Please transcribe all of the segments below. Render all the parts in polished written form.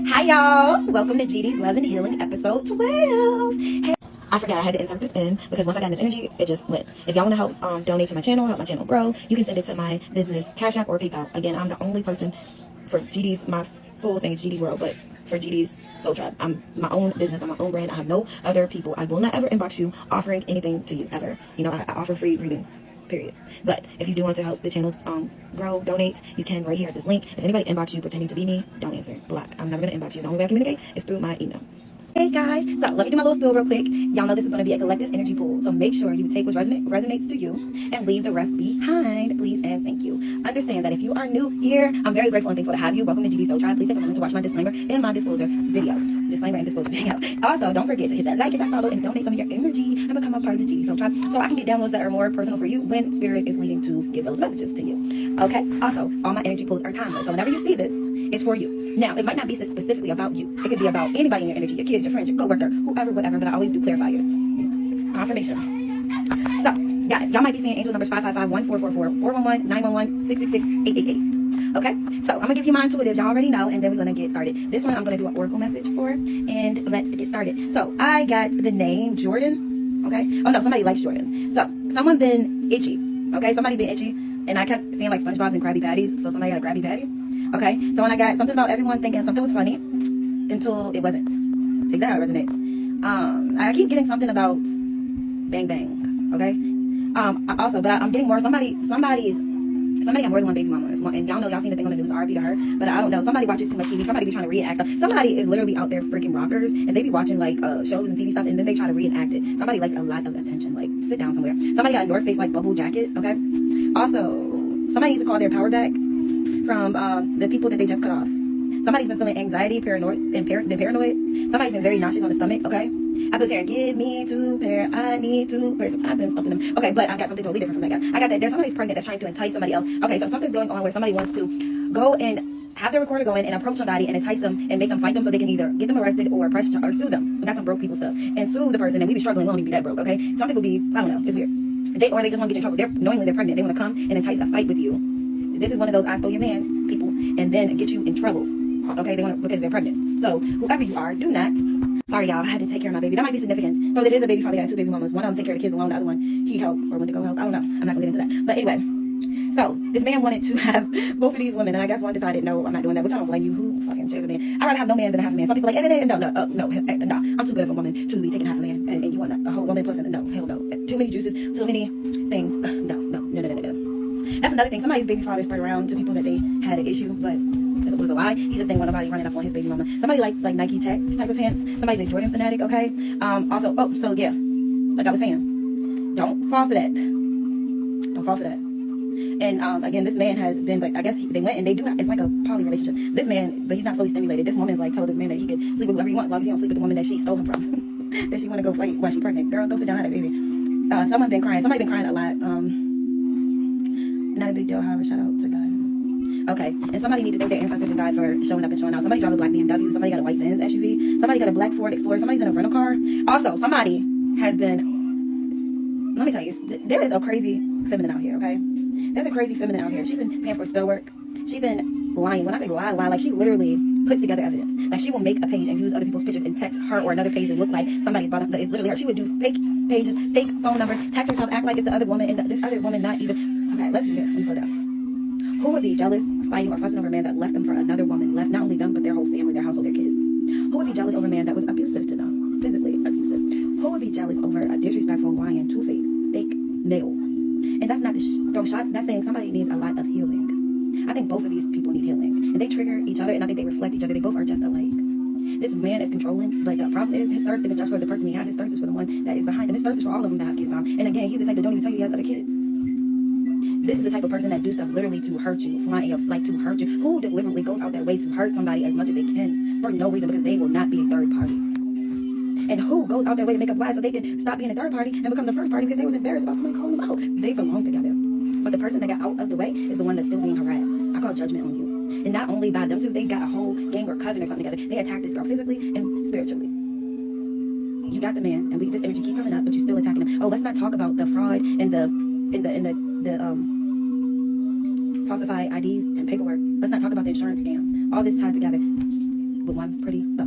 Hi y'all, welcome to GD's Love and Healing episode 12. Hey. I forgot I had to insert this in because once I got in this energy, it just went. If y'all want to help donate to my channel, help my channel grow, you can send it to my business Cash App or PayPal. Again, I'm the only person for GD's, my full thing is GD's World, but for GD's Soul Tribe, I'm my own business, I'm my own brand. I have no other people. I will not ever inbox you offering anything to you ever. You know, I offer free readings. Period. But if you do want to help the channel grow, donate, you can right here at this link. If anybody inbox you pretending to be me, don't answer. Block. I'm never going to inbox you. The only way I communicate is through my email. Hey guys, so let me do my little spiel real quick. Y'all know this is going to be a collective energy pool, so make sure you take what resonates to you and leave the rest behind, please and thank you. Understand that if you are new here, I'm very grateful and thankful to have you. Welcome to GD's Soul Tribe. Please take a moment to watch my disclaimer and my disclosure video. Disclaimer and disclosure video. Also, don't forget to hit that like, hit that follow, and donate some of your energy and become a part of the GD Soul Tribe so I can get downloads that are more personal for you when Spirit is leading to give those messages to you. Okay? Also, all my energy pools are timeless, so whenever you see this, it's for you. Now, it might not be specifically about you. It could be about anybody in your energy, your kids, your friends, your coworker, whoever, whatever, but I always do clarifiers. Confirmation. So, guys, y'all might be seeing angel numbers 555-1444, 411-911-666-888. Okay? So, I'm going to give you my intuitive. Y'all already know, and then we're going to get started. This one I'm going to do an oracle message for, and let's get started. So, I got the name Jordan. Okay? Oh, no, somebody likes Jordans. So, someone been itchy. Okay? Somebody been itchy, and I kept seeing like SpongeBob's and Krabby Patties, so somebody got a Krabby Patty. Okay, so when I got something about everyone thinking something was funny until it wasn't. Take that how it resonates. I keep getting something about bang bang. Okay. Also, but I'm getting more. Somebody got more than one baby mama. And y'all know y'all seen the thing on the news. RP to her. But I don't know. Somebody watches too much TV. Somebody be trying to reenact stuff. Somebody is literally out there freaking rockers, and they be watching like shows and TV stuff, and then they try to reenact it. Somebody likes a lot of attention. Like sit down somewhere. Somebody got a North Face like bubble jacket. Okay. Also, somebody needs to call their power back from the people that they just cut off. Somebody's been feeling anxiety, paranoid. Somebody's been very nauseous on the stomach, okay? I put here, give me 2 pair, I need 2 pairs. I've been stumping them. Okay, but I got something totally different from that guy. I got that there's somebody's pregnant that's trying to entice somebody else. Okay, so something's going on where somebody wants to go and have their recorder going and approach somebody and entice them and make them fight them so they can either get them arrested or press or sue them. That's some broke people stuff. And sue the person, and we be struggling, we don't even be that broke, okay? Some people be, I don't know, it's weird. They just want to get in trouble. Knowingly they're pregnant. They want to come and entice a fight with you. This is one of those I stole your man people and then get you in trouble. Okay, they want to, because they're pregnant. So whoever you are, do not. Sorry y'all, I had to take care of my baby. That might be significant. So it is a baby father. He got 2 baby mamas. One of them take care of the kids alone. The other one he helped or went to go help. I don't know. I'm not gonna get into that. But anyway, so this man wanted to have both of these women, and I guess one decided no, I'm not doing that. Which I don't blame you. Who fucking shares a man? I'd rather have no man than half a man. Some people like no, I'm too good of a woman to be taking half a man, and you want a whole woman plus no, hell no. Too many juices, too many things. No. That's another thing. Somebody's baby father spread around to people that they had an issue, but it was a lie. He just didn't want nobody running up on his baby mama. Somebody like Nike Tech type of pants. Somebody's a Jordan fanatic, okay? Also, so yeah, like I was saying, don't fall for that. Don't fall for that. And again, this man has been, but I guess they went and they do. It's like a poly relationship. This man, but he's not fully stimulated. This woman's like told this man that he can sleep with whoever he wants, as long as he don't sleep with the woman that she stole him from. That she want to go fight while she's pregnant. Girl, go sit down, have a baby. Somebody been crying a lot. Not a big deal, however, shout out to God. Okay, and somebody needs to thank their ancestors and God for showing up and showing out. Somebody drive a black BMW, somebody got a white Benz SUV, somebody got a black Ford Explorer, somebody's in a rental car. Also, somebody has been, let me tell you, there is a crazy feminine out here, okay? There's a crazy feminine out here. She's been paying for spell work. She's been lying. When I say lie, like she literally puts together evidence. Like she will make a page and use other people's pictures and text her or another page that look like somebody's brought up, but it's literally her. She would do fake pages, fake phone number, text herself, act like it's the other woman, and this other woman not even. Okay, let's do it. Let me slow down. Who would be jealous, fighting, or fussing over a man that left them for another woman, left not only them, but their whole family, their household, their kids? Who would be jealous over a man that was abusive to them, physically abusive? Who would be jealous over a disrespectful, lying, two-faced, fake male? And that's not to throw shots. That's saying somebody needs a lot of healing. I think both of these people need healing. And they trigger each other, and I think they reflect each other. They both are just alike. This man is controlling, but the problem is his thirst isn't just for the person he has. His thirst is for the one that is behind him. His thirst is for all of them that have kids on. And again, he's the type that don't even tell you he has other kids. This is the type of person that do stuff literally to hurt you, flying up like to hurt you. Who deliberately goes out their way to hurt somebody as much as they can for no reason because they will not be a third party. And who goes out their way to make up lies so they can stop being a third party and become the first party because they was embarrassed about somebody calling them out. They belong together. But the person that got out of the way is the one that's still being harassed. I call judgment on you. And not only by them two, they got a whole gang or coven or something together. They attacked this girl physically and spiritually. You got the man, and this energy keep coming up, but you're still attacking him. Oh, let's not talk about the fraud and the falsified IDs and paperwork. Let's not talk about the insurance scam. All this tied together. with one pretty bow.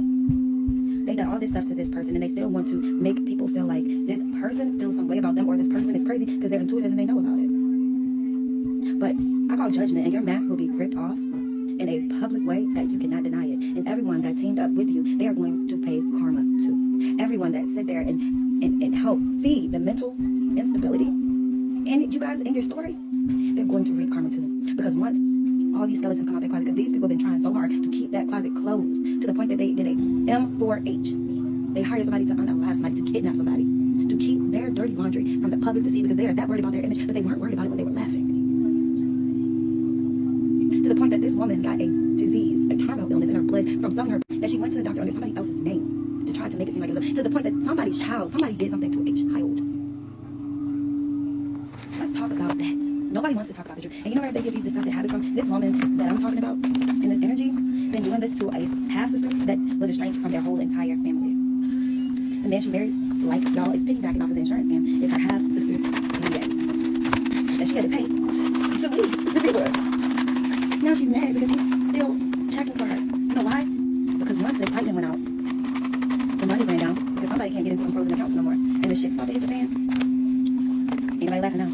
They done all this stuff to this person, and they still want to make people feel like this person feels some way about them, or this person is crazy because they're intuitive and they know about it. But I call judgment, and your mask will be ripped off in a public way that you cannot deny it. And everyone that teamed up with you, they are going to pay karma too. Everyone that sit there and help feed the mental instability, and you guys in your story, they're going to reap karma too. Because once all these skeletons come out their closet, because these people have been trying so hard to keep that closet closed to the point that they did a M4H. They hired somebody to unalive somebody, to kidnap somebody, to keep their dirty laundry from the public to see, because they are that worried about their image, but they weren't worried about it when they were laughing. To the point that this woman got a disease, a terminal illness in her blood from selling her, that she went to the doctor under somebody else's name to try to make it seem like it was, to the point that somebody's child, somebody did something to a child. Let's talk about that. Nobody wants to talk about the truth. And you know where they get these disgusting habits from? This woman that I'm talking about in this energy been doing this to a half-sister that was estranged from their whole entire family. The man she married, like y'all, is piggybacking off of the insurance scam, is her half-sister's baby that she had to pay to leave the neighborhood. Now she's mad because he's still checking for her. You know why? Because once the excitement went out, the money ran down, because somebody can't get into some frozen accounts no more, and the shit's about to hit the fan. Anybody laughing now?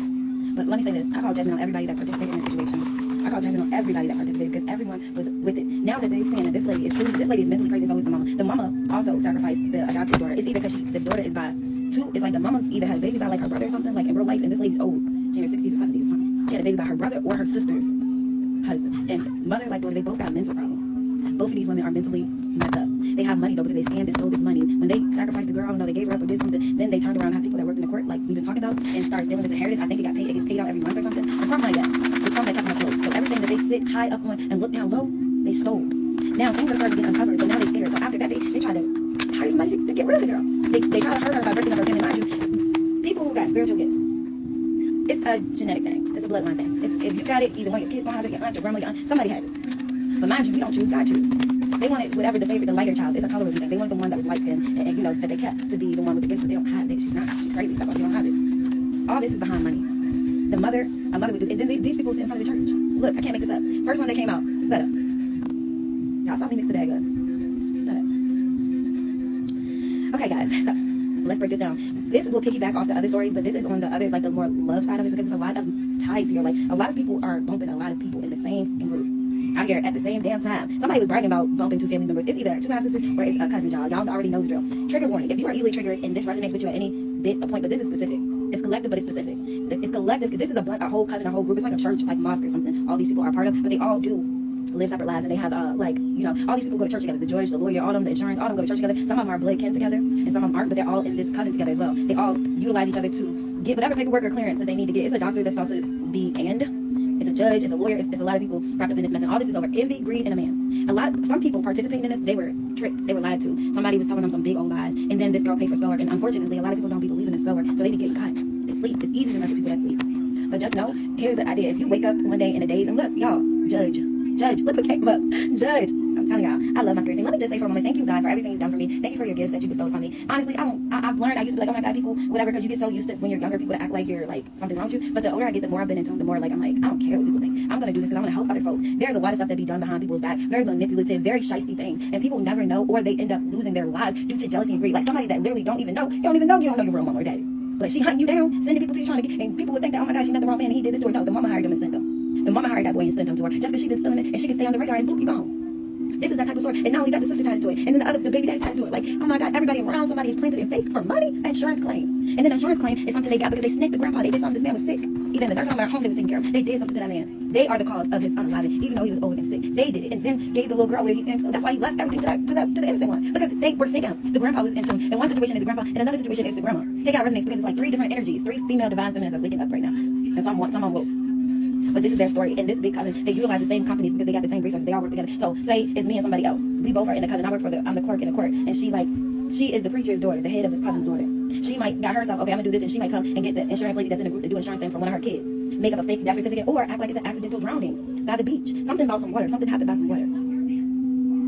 But let me say this. I call judgment on everybody that participated in this situation. I call judgment on everybody that participated, because everyone was with it. Now that they're saying that this lady is mentally crazy, it's always the mama. The mama also sacrificed the adopted daughter. It's either because the daughter is by two, it's like the mama either had a baby by like her brother or something, like in real life, and this lady's old. She in her 60s or 70s or something. She had a baby by her brother or her sister's husband. And mother, like daughter, they both got a mental problem. Both of these women are mentally messed up. They have money though, because they scammed and stole this money. When they sacrificed the girl, I don't know, they gave her up or did something, then they turned around and have people that worked in the court, like we've been talking about, and started stealing this inheritance. I think it gets paid out every month or something, or something like that. It's something that kept them afloat. So everything that they sit high up on and look down low, they stole. Now things are starting to get uncovered, so now they're scared. So after that, they try to hire somebody to get rid of the girl. They try to hurt her by breaking up her family. Mind you, people who got spiritual gifts, it's a genetic thing. It's a bloodline thing. If you got it, either one of your kids gonna have it, your aunt, your grandma, your aunt, somebody had it. But mind you, we don't choose, God choose. They wanted whatever the lighter child. It's a color thing. They wanted the one that was light skinned, and you know, that they kept to be the one with the gifts, but they don't have it. She's not. She's crazy. That's why she don't have it. All this is behind money. A mother would do, and then these people sit in front of the church. Look, I can't make this up. First one that came out, set up. Y'all saw me mix the bag up. Set up. Okay, guys. So let's break this down. This will piggyback off the other stories, but this is on the other, like the more love side of it, because there's a lot of ties here. Like a lot of people are bumping a lot of people in the same group out here at the same damn time. Somebody was bragging about bumping two family members. It's either two half sisters or it's a cousin, y'all. Y'all already know the drill. Trigger warning. If you are easily triggered and this resonates with you at any bit of point, but this is specific. It's collective, but it's specific. It's collective because this is a whole coven, a whole group. It's like a church, like mosque or something. All these people are part of, but they all do live separate lives, and they have like, you know, all these people go to church together. The judge, the lawyer, all of them, the insurance, all of them go to church together. Some of them are blood kin together, and some of them aren't, but they're all in this coven together as well. They all utilize each other to get whatever paperwork or clearance that they need to get. It's a doctor that's supposed to be it's a judge, it's a lawyer, it's a lot of people wrapped up in this mess, and all this is over envy, greed, and a man. Some people participating in this, they were tricked, they were lied to. Somebody was telling them some big old lies, and then this girl paid for spell work, and unfortunately, a lot of people don't be believing in spell work, so they be getting cut. They sleep. It's easy to mess with people that sleep. But just know, here's the idea. If you wake up one day in a daze, and look, y'all, judge, look what came up, judge. I'm telling y'all, I love my spirit team. Let me just say for a moment, thank you, God, for everything you've done for me. Thank you for your gifts that you bestowed upon me. Honestly, I've learned, I used to be like, oh my God, people, whatever, because you get so used to when you're younger, people to act like you're like something wrong with you. But the older I get, the more I've been in tune, the more like I'm like, I don't care what people think. I'm gonna do this because I'm gonna help other folks. There's a lot of stuff that be done behind people's back, very manipulative, very shysty things, and people never know, or they end up losing their lives due to jealousy and greed. Like somebody that literally don't even know you don't know your real mama or daddy, but she hunting you down, sending people to you trying to get, and people would think that, oh my God, she met the wrong man and he did this to her. No, the mama hired him and sent him. The mama hired that boy and sent him to her just because she been stealing it and she can stay on the radar and boop, you gone. This is that type of story. And not only that, the sister tied into it. And then the baby daddy tied into it. Like, oh my God, everybody around somebody is planted in fake for money. Insurance claim. And then insurance claim is something they got because they snaked the grandpa. They did something. This man was sick. Even the nurse home at home, they was taking care of him. They did something to that man. They are the cause of his unaliving, even though he was old and sick. They did it. And then gave the little girl away. And so that's why he left everything to the innocent one. Because they were snaking him. The grandpa was into him. In one situation is the grandpa, and another situation is the grandma. They got resonates because it's like three different energies. Three female divine feminines that's waking up right now. And some woke. But this is their story. In this big coven, they utilize the same companies because they got the same resources. They all work together. So say it's me and somebody else. We both are in the coven. I'm the clerk in the court. And she is the preacher's daughter, the head of his cousin's daughter. She might got herself, okay, I'm gonna do this, and she might come and get the insurance lady that's in the group to do insurance thing for one of her kids. Make up a fake death certificate or act like it's an accidental drowning by the beach. Something about some water. Something happened by some water.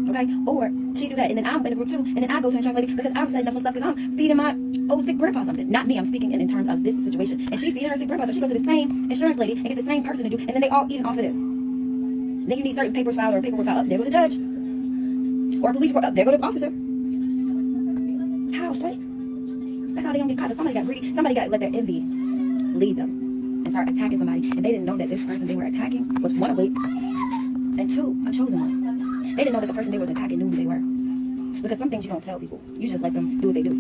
Okay? Or she do that, and then I'm in the group too, and then I go to insurance lady because I'm setting up some stuff because I'm feeding my old sick grandpa something. Not me, I'm speaking in terms of this situation. And she feeding her sick grandpa, so she goes to the same insurance lady and get the same person to do, and then they all eating off of this. Then you need certain papers filed or paperwork filed. There was a judge. Or a police report, there go the officer. How, straight? That's how they don't get caught. Somebody got greedy. Somebody got let their envy lead them and start attacking somebody. And they didn't know that this person they were attacking was one, awake, and two, a chosen one. They didn't know that the person they was attacking knew who they were. Because some things you don't tell people. You just let them do what they do.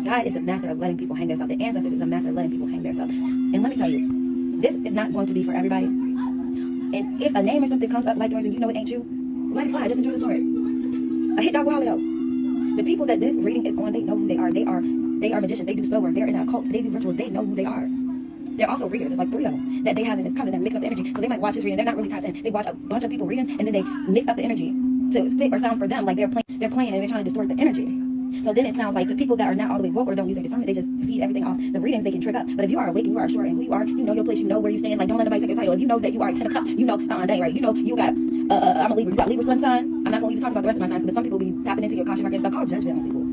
God is a master of letting people hang themselves. The ancestors is a master of letting people hang themselves. And let me tell you, this is not going to be for everybody. And if a name or something comes up like yours and you know it ain't you, let it fly. Just enjoy the story. A hit dog will holler though. The people that this reading is on, they know who they are. They are magicians. They do spell work. They're in a cult. They do rituals. They know who they are. They're also readers. It's like 3 of them that they have in this coven that mix up the energy. So they might watch this reading. They're not really tapped in. They watch a bunch of people readings and then they mix up the energy to fit or sound for them. Like they're playing and they're trying to distort the energy. So then it sounds like to people that are not all the way woke or don't use their discernment, they just feed everything off the readings. They can trick up. But if you are awake and you are sure and who you are, you know your place, you know where you stand. Like don't let nobody take your title. If you know that you are a 10 of cups, you know, that ain't right. You know you got I'm a Libra. You got Libra sun sign. I'm not going to even talk about the rest of my signs, but some people be tapping into your Akashic records and stuff. Call judgment on people.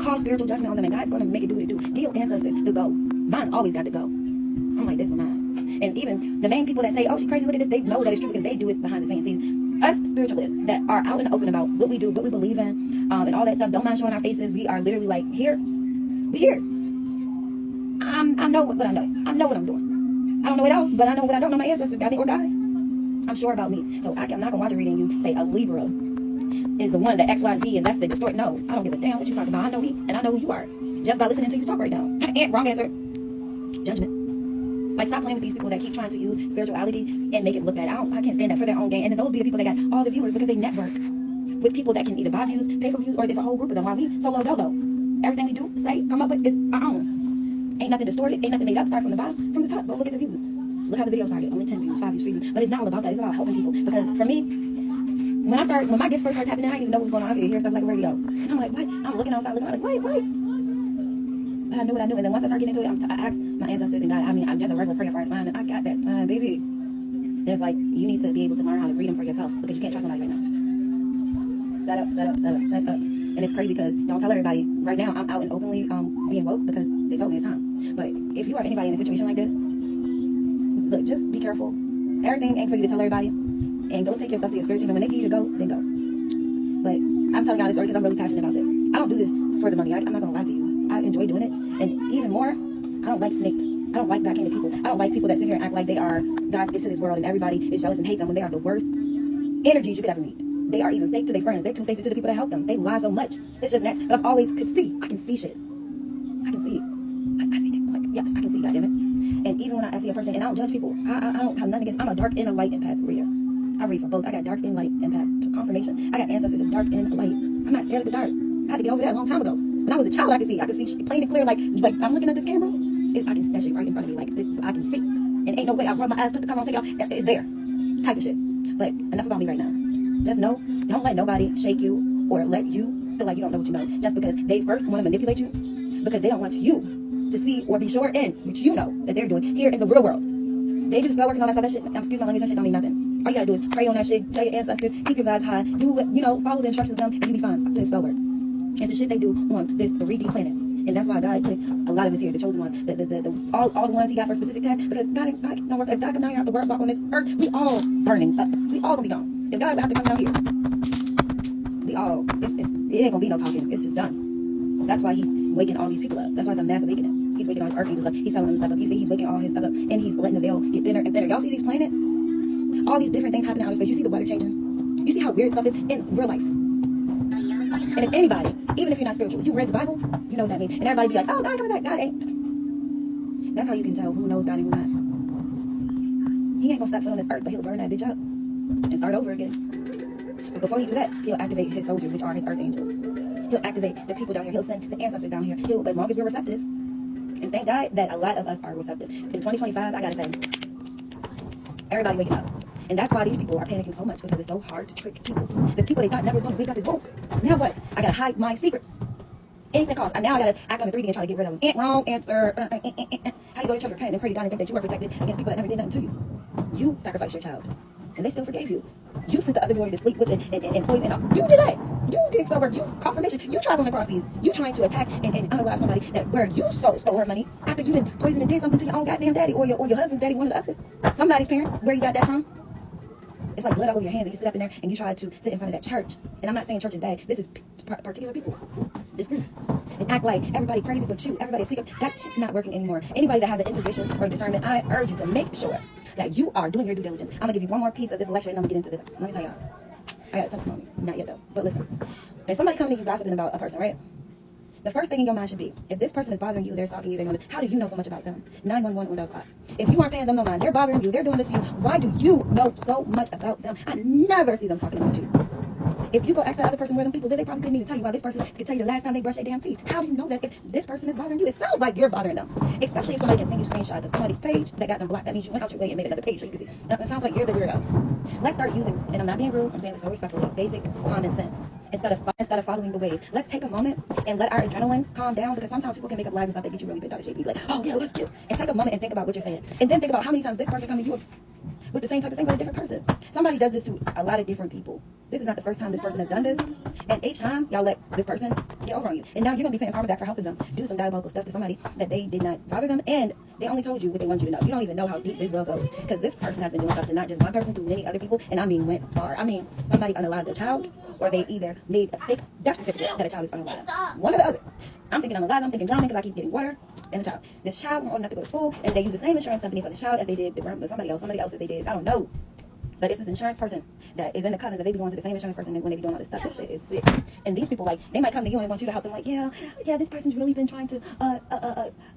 Call spiritual judgment on them, and God's going to make it do what it do. Give your ancestors the go. Mine's always got to go. I'm like this with mine. And even the main people that say, oh, she's crazy, look at this, they know that it's true because they do it behind the scenes. See, us spiritualists that are out in the open about what we do, what we believe in, and all that stuff, don't mind showing our faces. We are literally like, here, we here. I know what I know. I know what I'm doing. I don't know it all, but I know what I don't know. My ancestors got it or die. I'm sure about me. So I'm not going to watch a reading you say a Libra is the one that X, Y, Z, and that's the distort. No, I don't give a damn what you're talking about. I know me, and I know who you are. Just by listening to you talk right now. Wrong answer. Judgment. Like, stop playing with these people that keep trying to use spirituality and make it look bad. I can't stand that for their own gain. And then those be the people that got all the viewers because they network with people that can either buy views, pay for views, or there's a whole group of them. While we solo dolo. Everything we do, say, come up with is our own. Ain't nothing distorted, ain't nothing made up. Start from the bottom, from the top. Go look at the views. Look how the video started. Only 10 views, 5 views, 3 views. But it's not all about that. It's about helping people. Because for me, when my gifts first started tapping in, I didn't even know what was going on. I could hear stuff like a radio. And I'm like, what? I'm looking outside, looking, I'm like, wait. But I knew what I knew. And then once I started getting into it, I asked my ancestors and God, I'm just a regular prayer for a sign. And I got that sign, baby. And it's like, you need to be able to learn how to read them for yourself. Because you can't trust somebody right now. Set up. And it's crazy because don't tell everybody. Right now, I'm out and openly being woke because they told me it's time. But if you are anybody in a situation like this, look, just be careful. Everything ain't for you to tell everybody. And go take your stuff to your spirit team. And when they need you to go, then go. But I'm telling y'all this story because I'm really passionate about this. I don't do this for the money. I'm not going to lie to you. I enjoy doing it. And even more, I don't like snakes. I don't like backhanded people. I don't like people that sit here and act like they are God's gift to this world and everybody is jealous and hate them when they are the worst energies you could ever meet. They are even fake to their friends. They're two-faced to the people that help them. They lie so much. It's just next. But I've always could see. I can see shit. I can see it. I see it. Like, yes, I can see, goddammit. And even when I see a person, and I don't judge people, I don't have nothing against. I'm a dark and a light empath reader. I read for both. I got dark and light empath confirmation. I got ancestors that's dark and light. I'm not scared of the dark. I had to get over that a long time ago. When I was a child, I could see plain and clear, like I'm looking at this camera. I can see that shit right in front of me, like I can see. And ain't no way I rub my eyes, put the cover on, take it out. It's there, type of shit. But enough about me right now. Just know, don't let nobody shake you or let you feel like you don't know what you know. Just because they first want to manipulate you, because they don't want you to see or be sure in which you know that they're doing here in the real world. They do spell work and all that stuff. That shit, excuse my language, that shit don't mean nothing. All you gotta do is pray on that shit, tell your ancestors, keep your vibes high, do what, follow the instructions of them, and you'll be fine. It's spell work. It's the shit they do on this 3D planet. And that's why God put a lot of us here, the chosen ones, all the ones he got for specific tasks, because God don't work. If God come down here after work on this earth, we all burning up. We all gonna be gone. If God would have to come down here, it ain't gonna be no talking. It's just done. That's why he's waking all these people up. That's why it's a mass awakening. He's waking all his earth angels up. He's telling them stuff up. You see, he's waking all his stuff up, and he's letting the veil get thinner and thinner. Y'all see these planets? All these different things happening in outer space. You see the weather changing. You see how weird stuff is in real life. And if anybody, even if you're not spiritual, you read the Bible, you know what that means. And everybody be like, oh, God coming back. God ain't. That's how you can tell who knows God and who not. He ain't gonna step foot on this earth, but he'll burn that bitch up and start over again. But before he do that, he'll activate his soldiers, which are his earth angels. He'll activate the people down here. He'll send the ancestors down here. As long as we're receptive. And thank God that a lot of us are receptive. In 2025, I gotta say, everybody waking up. And that's why these people are panicking so much, because it's so hard to trick people. The people they thought never was going to wake up is woke. Now what? I gotta hide my secrets. Anything costs. Now I gotta act on the 3D and try to get rid of them. Wrong answer. How you go to church and pray and pray to God and think that you were protected against people that never did nothing to you? You sacrificed your child, and they still forgave you. You sent the other boy to sleep with it and poison. You did that. You did spell work. You confirmation. You traveling across these. You trying to attack and unalive somebody that where you stole her money after you done poisoned and did something to your own goddamn daddy or your husband's daddy, one or the other. Somebody's parent. Where you got that from? It's like blood all over your hands, and you sit up in there and you try to sit in front of that church. And I'm not saying church is bad. This is particular people. This group. And act like everybody crazy but you. Everybody speak up. That shit's not working anymore. Anybody that has an intuition or discernment, I urge you to make sure that you are doing your due diligence. I'm going to give you one more piece of this lecture and I'm going to get into this. Let me tell y'all. I got a testimony. Not yet though. But listen. If somebody comes to you gossiping about a person, right? The first thing in your mind should be, if this person is bothering you, they're stalking you, they're doing this, how do you know so much about them? 911 on the clock. If you aren't paying them no mind, they're bothering you, they're doing this to you, why do you know so much about them? I never see them talking about you. If you go ask the other person where them people live, they probably couldn't even tell you why this person can tell you the last time they brushed their damn teeth. How do you know that if this person is bothering you? It sounds like you're bothering them. Especially if somebody can send you screenshots of somebody's page that got them blocked. That means you went out your way and made another page so you can see. Now, it sounds like you're the weirdo. Let's start using, and I'm not being rude, I'm saying this so respectfully, basic common sense. Instead of following the wave, let's take a moment and let our adrenaline calm down, because sometimes people can make up lies and stuff that get you really bent out of shape. Be like, oh yeah, let's get, and take a moment and think about what you're saying, and then think about how many times this person come to you with the same type of thing but a different person. Somebody does this to a lot of different people. This is not the first time this person has done this, and each time y'all let this person get over on you, and now you're gonna be paying karma back for helping them do some diabolical stuff to somebody that they did not bother them, and they only told you what they wanted you to know. You don't even know how deep this well goes, because this person has been doing stuff to not just one person, to many other people, and I mean went far. I mean, somebody unalived a child, or they either made a fake death certificate that a child is unalive. One or the other. I'm thinking unalive, I'm thinking drowning, because I keep getting water in the child. This child won't old enough to go to school, and they use the same insurance company for this child as they did somebody else that they did. I don't know. But it's this insurance person that is in the covenant that they be going to the same insurance person when they be doing all this stuff. This shit is sick. And these people, like, they might come to you and want you to help them, like, yeah, this person's really been trying to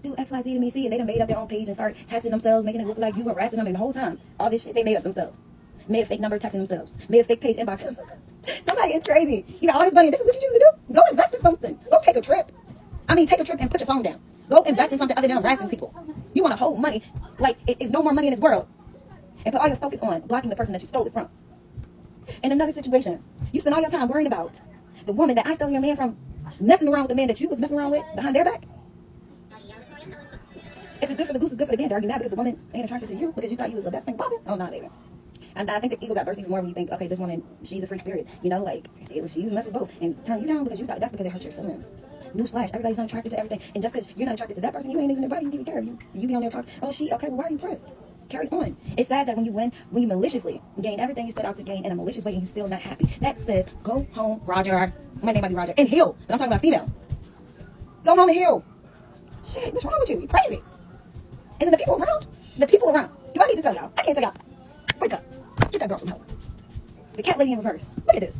do X, Y, Z to me, see, and they done made up their own page and start texting themselves, making it look like you harassing them, and the whole time, all this shit they made up themselves. Made a fake number texting themselves. Made a fake page inboxing themselves. Somebody is crazy. You got all this money, and this is what you choose to do? Go invest in something. Go take a trip. I mean, take a trip and put your phone down. Go invest in something other than harassing people. You want to hold money like it's no more money in this world, and put all your focus on blocking the person that you stole it from. In another situation, you spend all your time worrying about the woman that I stole your man from, messing around with the man that you was messing around with behind their back. If it's good for the goose, it's good for the gander. Are you mad because the woman ain't attracted to you because you thought you was the best thing popping? Oh, no, baby. And I think the ego got burst even more when you think, okay, this woman, she's a free spirit. You know, like, she mess with both and turn you down because you thought that's because it hurt your feelings. Newsflash, everybody's not attracted to everything. And just because you're not attracted to that person, you ain't even nobody even care of you. You be on there talking, oh, okay, well, why are you pressed? Carry on. It's sad that when you maliciously gain everything you set out to gain in a malicious way and you're still not happy. That says, go home, Roger. My name might be Roger. And heal. And I'm talking about female. Go home and heal. Shit, what's wrong with you? You're crazy. And then the people around. Do I need to tell y'all? I can't tell y'all. Wake up. Get that girl some help. The cat lady in reverse. Look at this.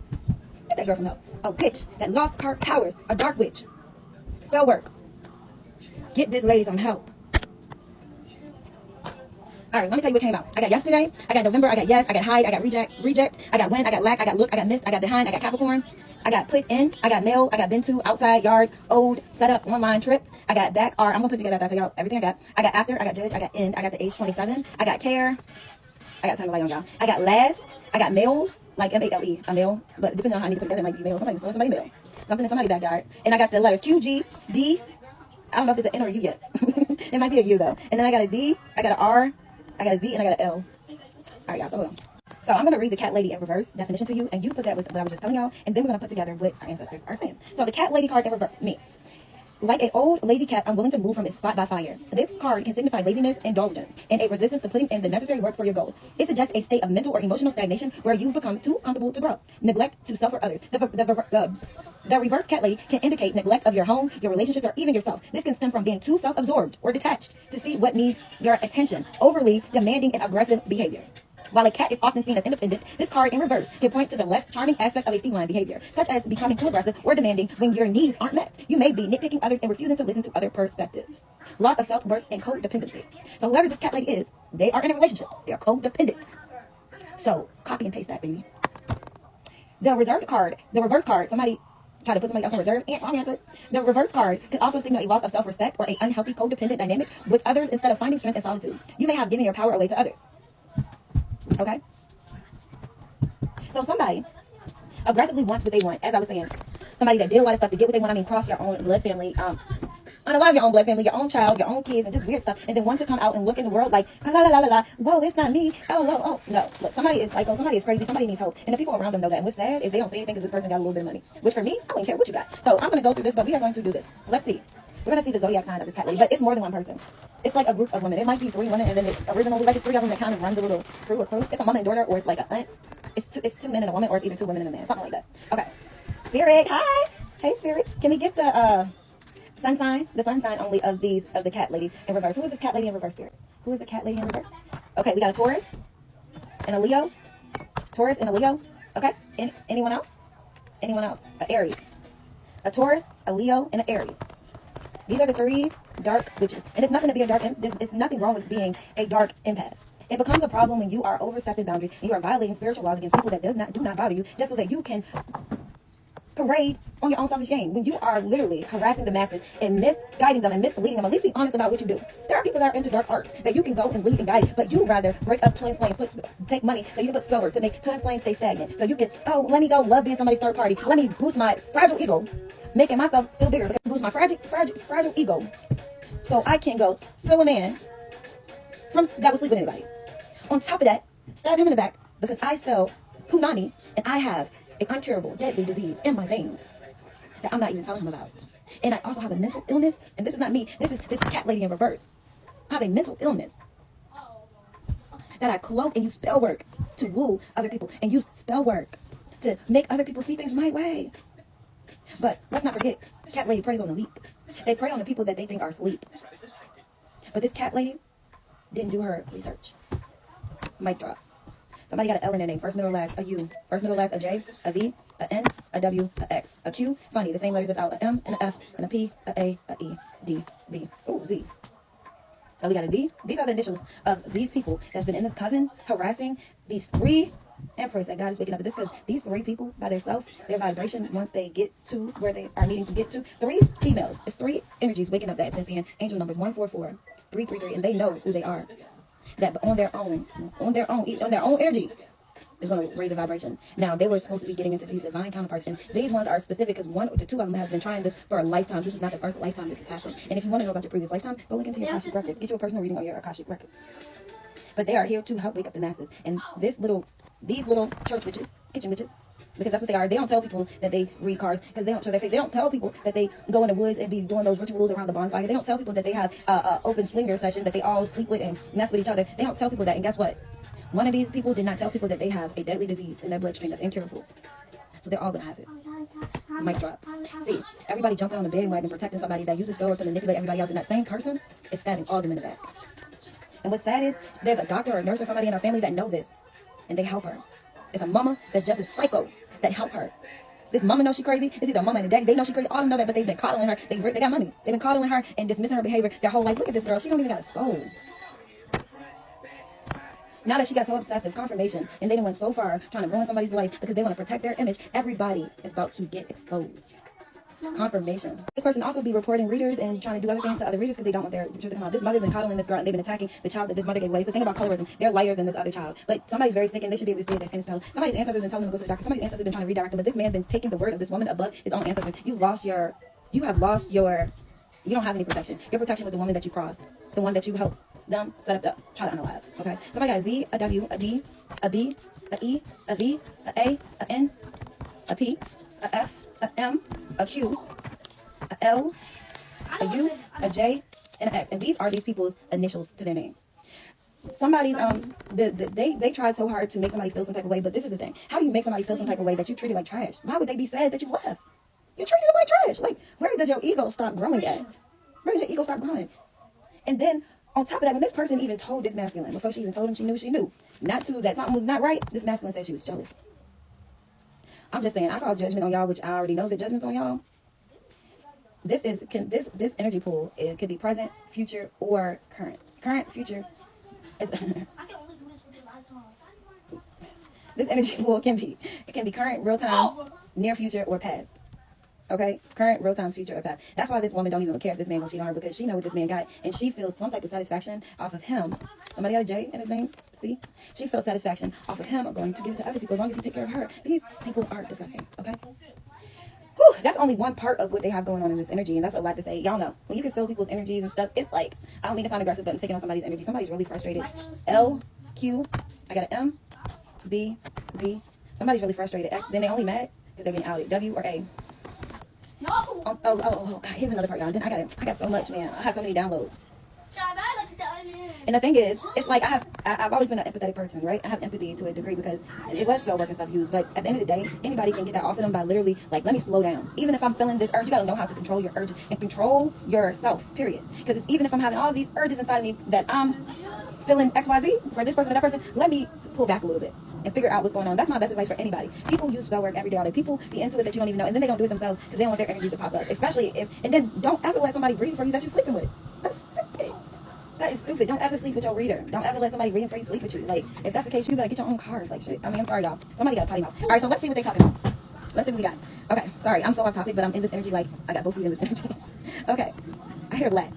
Get that girl some help. A witch that lost her powers. A dark witch. Spell work. Get this lady some help. Alright, let me tell you what came out. I got yesterday, I got November, I got yes, I got hide, I got reject, I got when, I got lack, I got look, I got miss, I got behind, I got Capricorn, I got put in, I got mail, I got been to, outside, yard, old, set up, online, trip, I got back, I'm gonna put together, that's y'all, everything I got after, I got judge, I got end, I got the age 27, I got care, I got time to light on y'all, I got last, I got mail, like M-A-L-E, a mail, but depending on how I need to put it together, it might be mail, somebody mail, something in somebody backyard, and I got the letters Q, G, D, I don't know if it's an N or a U yet, it might be a U though, and then I got a D, I got an R, I got a Z and I got an L. Alright, y'all, so hold on. So I'm going to read the cat lady in reverse definition to you, and you put that with what I was just telling y'all, and then we're going to put together what our ancestors are saying. So the cat lady card in reverse means, like an old lazy cat, I'm willing to move from its spot by fire. This card can signify laziness, indulgence, and a resistance to putting in the necessary work for your goals. It suggests a state of mental or emotional stagnation where you've become too comfortable to grow, neglect to self or others. The reverse cat lady can indicate neglect of your home, your relationships, or even yourself. This can stem from being too self-absorbed or detached to see what needs your attention, overly demanding and aggressive behavior. While a cat is often seen as independent, this card in reverse can point to the less charming aspects of a feline behavior, such as becoming too aggressive or demanding when your needs aren't met. You may be nitpicking others and refusing to listen to other perspectives. Loss of self-worth and codependency. So whoever this cat lady is, they are in a relationship. They are codependent. So copy and paste that, baby. The reverse card, somebody try to put somebody else on reserve, and wrong answer. The reverse card can also signal a loss of self-respect or an unhealthy codependent dynamic with others instead of finding strength in solitude. You may have given your power away to others. Okay? So somebody aggressively wants what they want, as I was saying. Somebody that did a lot of stuff to get what they want. I mean, cross your own blood family, unalive your own blood family, your own child, your own kids, and just weird stuff. And then wants to come out and look in the world like, la la la la la, whoa, it's not me. Oh. No, look, somebody is psycho, somebody is crazy, somebody needs hope. And the people around them know that. And what's sad is they don't say anything because this person got a little bit of money. Which for me, I don't care what you got. So I'm going to go through this, but we are going to do this. Let's see. We're going to see the zodiac sign of this cat lady, but it's more than one person. It's like a group of women. It might be 3 women, and then the original, like it's 3 of them that kind of run the little crew or crew. It's a mama and daughter, or it's like a aunt. It's 2 men and a woman, or it's even 2 women and a man, something like that. Okay. Spirit, hi. Hey, spirits. Can we get the sun sign only of the cat lady in reverse? Who is this cat lady in reverse, spirit? Who is the cat lady in reverse? Okay, we got a Taurus and a Leo. Taurus and a Leo. Okay. Anyone else? Anyone else? A Aries. A Taurus, a Leo, and an Aries. These are the 3 dark witches. And it's nothing to be a dark, there's nothing wrong with being a dark empath. It becomes a problem when you are overstepping boundaries and you are violating spiritual laws against people that do not bother you, just so that you can parade on your own selfish gain. When you are literally harassing the masses and misguiding them and misleading them, at least be honest about what you do. There are people that are into dark arts that you can go and lead and guide, but you rather break up twin flame, take money so you can put spell work to make twin flame stay stagnant. So you can, oh, let me go love being somebody's third party. Let me boost my fragile ego, making myself feel bigger, because boost my fragile ego, so I can go steal a man that will sleep with anybody. On top of that, stab him in the back because I sell punani and I have an uncurable, deadly disease in my veins that I'm not even telling him about. And I also have a mental illness, and this is not me. This is this cat lady in reverse. I have a mental illness that I cloak and use spell work to woo other people, and use spell work to make other people see things my way. But let's not forget, cat lady preys on the weak. They prey on the people that they think are asleep. But this cat lady didn't do her research. Mic drop. Somebody got an L in their name. First, middle, last, a U. First, middle, last, a J, a V, a N, a W, a X, a Q. Funny, the same letters as out. A M, and a F, and a P, a A, a E, D, B. Ooh, Z. So we got a Z. These are the initials of these people that's been in this coven harassing these 3 emperors that God is waking up. This because these 3 people by themselves, their vibration, once they get to where they are needing to get to, 3 females. It's 3 energies waking up that and seeing angel numbers 144, 333, and they know who they are. That on their own energy is going to raise the vibration. Now, they were supposed to be getting into these divine counterparts, and these ones are specific because 1 or 2 of them have been trying this for a lifetime. This is not the first lifetime this has happened. And if you want to know about your previous lifetime, go look into your Akashic records. Get you a personal reading on your Akashic records. But they are here to help wake up the masses. And these little church witches, kitchen witches, because that's what they are. They don't tell people that they read cards because they don't show their face. They don't tell people that they go in the woods and be doing those rituals around the bonfire. They don't tell people that they have open swinger sessions that they all sleep with and mess with each other. They don't tell people that. And guess what? One of these people did not tell people that they have a deadly disease in their bloodstream that's incurable. So they're all going to have it. Mic drop. See, everybody jumping on the bandwagon protecting somebody that uses spell work to manipulate everybody else, and that same person is stabbing all of them in the back. And what's sad is there's a doctor or a nurse or somebody in our family that know this, and they help her. It's a mama that's just a psycho that help her. This mama knows she crazy. It's either a mama and a daddy. They know she crazy. All of them know that, but they've been coddling her. They got money. They've been coddling her and dismissing her behavior their whole life. Look at this girl. She don't even got a soul. Now that she got so obsessive, confirmation, and they went so far trying to ruin somebody's life because they want to protect their image, everybody is about to get exposed. Confirmation. This person also be reporting readers and trying to do other things to other readers because they don't want their truth to come out. This mother's been coddling this girl and they've been attacking the child that this mother gave away. So the thing about colorism, they're lighter than this other child. But somebody's very sick and they should be able to see their skin is pale. Somebody's ancestors have been telling them to go to the doctor. Somebody's ancestors have been trying to redirect them. But this man's been taking the word of this woman above his own ancestors. You don't have any protection. Your protection was the woman that you crossed. The one that you helped them set up try to unalive. Okay? Somebody got a Z, a W, a D, a B, a E, a V, a A, a N, a P, a F, a M, a Q, a L, a U, a J, and an X. And these are these people's initials to their name. Somebody's they tried so hard to make somebody feel some type of way, but this is the thing. How do you make somebody feel some type of way that you treated like trash? Why would they be sad that you left? You treated them like trash. Like, where does your ego stop growing at? Where does your ego stop growing? And then on top of that, when this person even told this masculine, before she even told him she knew not to, that something was not right, this masculine said she was jealous. I'm just saying, I call judgment on y'all, which I already know that judgment's on y'all. This energy pool, it could be present, future, or current. Current, future is this energy pool can be current, real time, near future, or past. Okay, current, real time, future, or past. That's why this woman don't even care if this man will cheat on her, because she knows what this man got, and she feels some type of satisfaction off of him. Somebody got a J in his name. See, she feels satisfaction off of him going to give it to other people as long as he take care of her. These people are disgusting. Okay. Whew, that's only one part of what they have going on in this energy, and that's a lot to say. Y'all know, when you can feel people's energies and stuff, it's like, I don't mean to sound aggressive, but I'm taking on somebody's energy. Somebody's really frustrated. L, Q, I got an M, B, B. Somebody's really frustrated. X, then they only mad because they're getting outed. W or A. Oh, God, here's another part, y'all. Then I got so much, man. I have so many downloads. And the thing is, it's like I've always been an empathetic person, right? I have empathy to a degree because it was spell work and stuff used. But at the end of the day, anybody can get that off of them by literally, like, let me slow down. Even if I'm feeling this urge, you gotta know how to control your urges and control yourself, period. Because even if I'm having all these urges inside of me that I'm feeling XYZ for this person or that person, let me pull back a little bit and figure out what's going on. That's my best advice for anybody. People use spell work every day all day. People be into it that you don't even know, and then they don't do it themselves because they don't want their energy to pop up. Especially if, and then don't ever let somebody read for you that you're sleeping with. That's stupid. That is stupid. Don't ever sleep with your reader. Don't ever let somebody read for you sleep with you. Like, if that's the case, you better get your own cars. Like, shit. I mean, I'm sorry, y'all. Somebody got a potty mouth. All right, so let's see what they talking about. Let's see what we got. Okay, sorry, I'm so off topic, but I'm in this energy like I got both feet in this energy. Okay, I hear lack.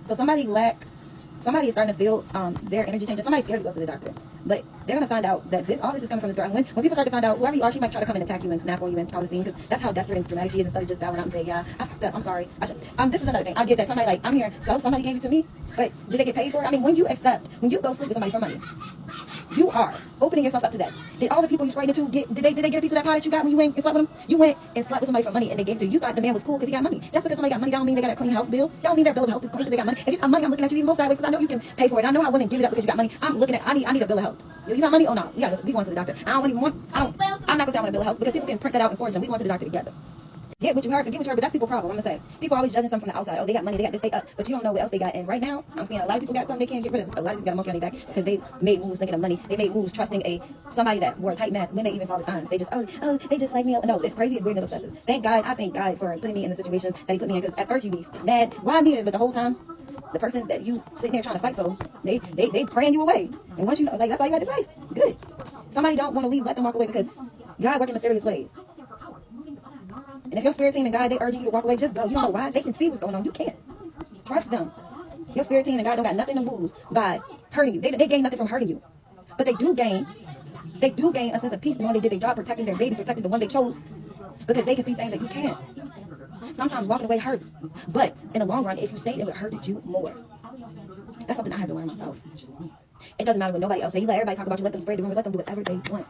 So somebody is starting to feel their energy changes. Somebody's scared to go to the doctor, but they're gonna find out that all this is coming from this girl. And when people start to find out whoever you are, she might try to come and attack you and snap on you and cause a scene, because that's how desperate and dramatic she is. Instead of just bowing out and saying, yeah, I fucked up, I'm sorry. This is another thing. I get that somebody like, I'm here, so somebody gave it to me, but did they get paid for it? I mean, when you go sleep with somebody for money, you are opening yourself up to that. Did all the people you sprayed into did they get a piece of that pie that you got when you went and slept with them? You went and slept with somebody for money and they gave it to you. You thought the man was cool because he got money. Just because somebody got money, don't mean they got a clean house bill. Don't mean their bill of health is clean because they got money. If you got money, I'm looking at you even more sideways because I know you can pay for it. I know I wouldn't give it up because you got money. I'm looking at, I need a bill of health. You got money? Oh no, we going to the doctor. I'm not gonna say I want a bill of health because people can print that out and forge them. We going to the doctor together. Get what you heard, forget what you heard, but that's people's problem. I'm gonna say people always judging something from the outside. Oh, they got money, they got this, they up, but you don't know what else they got. And right now, I'm seeing a lot of people got something they can't get rid of. A lot of people got a monkey on their back because they made moves thinking of money. They made moves trusting somebody that wore a tight mask when they even saw the signs. They just they just like me. No, it's crazy, it's weird, and it's obsessive. Thank God, I thank God for putting me in the situations that He put me in, because at first you be mad, why me? But the whole time, the person that you sitting there trying to fight for, they praying you away. And once you know, like, that's all you had to say. Good. Somebody don't want to leave, let them walk away, because God works in mysterious ways. And if your spirit team and God, they urge you to walk away, just go. You don't know why. They can see what's going on. You can't. Trust them. Your spirit team and God don't got nothing to lose by hurting you. They gain nothing from hurting you. But they do gain a sense of peace knowing they did their job, protecting their baby, protecting the one they chose, because they can see things that you can't. Sometimes walking away hurts. But in the long run, if you stayed, it would hurt you more. That's something I had to learn myself. It doesn't matter what nobody else say. You let everybody talk about you, let them spread the rumor, let them do whatever they want.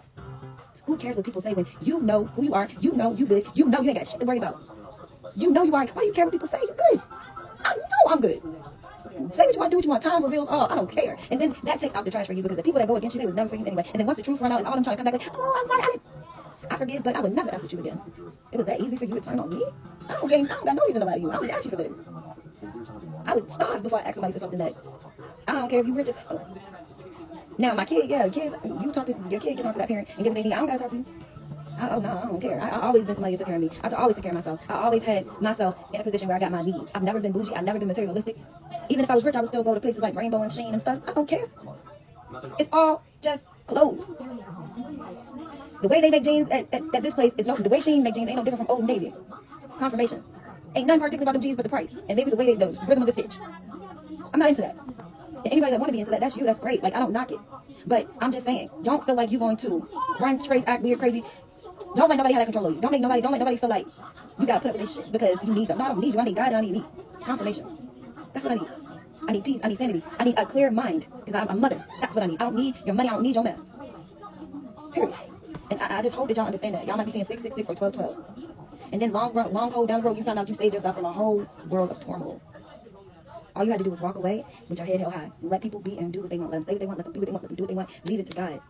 Who cares what people say when you know who you are, you know you good, you know you ain't got shit to worry about. You know you are. Why do you care what people say? You're good. I know I'm good. Say what you want, do what you want. Time reveals all. I don't care. And then that takes out the trash for you, because the people that go against you, they was never for you anyway. And then once the truth run out and all them trying to come back like, oh, I'm sorry, I forgive, but I would never F with you again. It was that easy for you to turn on me? I don't got no reason about you. I would ask you for good. I would starve before I ask somebody for something that I don't care if you rich as hell. Now, my kid, kids, you talk to your kid, can talk to that parent and give what they need. I don't gotta talk to you. Oh, no, I don't care. I always been somebody to take care of me. I always take care of myself. I always had myself in a position where I got my needs. I've never been bougie. I've never been materialistic. Even if I was rich, I would still go to places like Rainbow and Sheen and stuff. I don't care. It's all just clothes. The way they make jeans at this place is the way Sheen make jeans ain't no different from Old Navy. Confirmation. Ain't nothing particular about them jeans but the price. And maybe the way the rhythm of the stitch. I'm not into that. And anybody that want to be into that, that's you, that's great. Like, I don't knock it. But I'm just saying, don't feel like you're going to run, trace, act weird, crazy. Don't let nobody have that control of you. Don't let nobody feel like you gotta put up with this shit because you need them. No, I don't need you. I need God and I need me. Confirmation. That's what I need. I need peace. I need sanity. I need a clear mind because I'm a mother. That's what I need. I don't need your money. I don't need your mess. Period. And I just hope that y'all understand that. Y'all might be saying 666 or 1212. And then long hold down the road, you found out you saved yourself from a whole world of turmoil. All you had to do was walk away with your head held high. Let people be and do what they want. Let them say what they want. Let them be what they want. Let them do what they want. Leave it to God.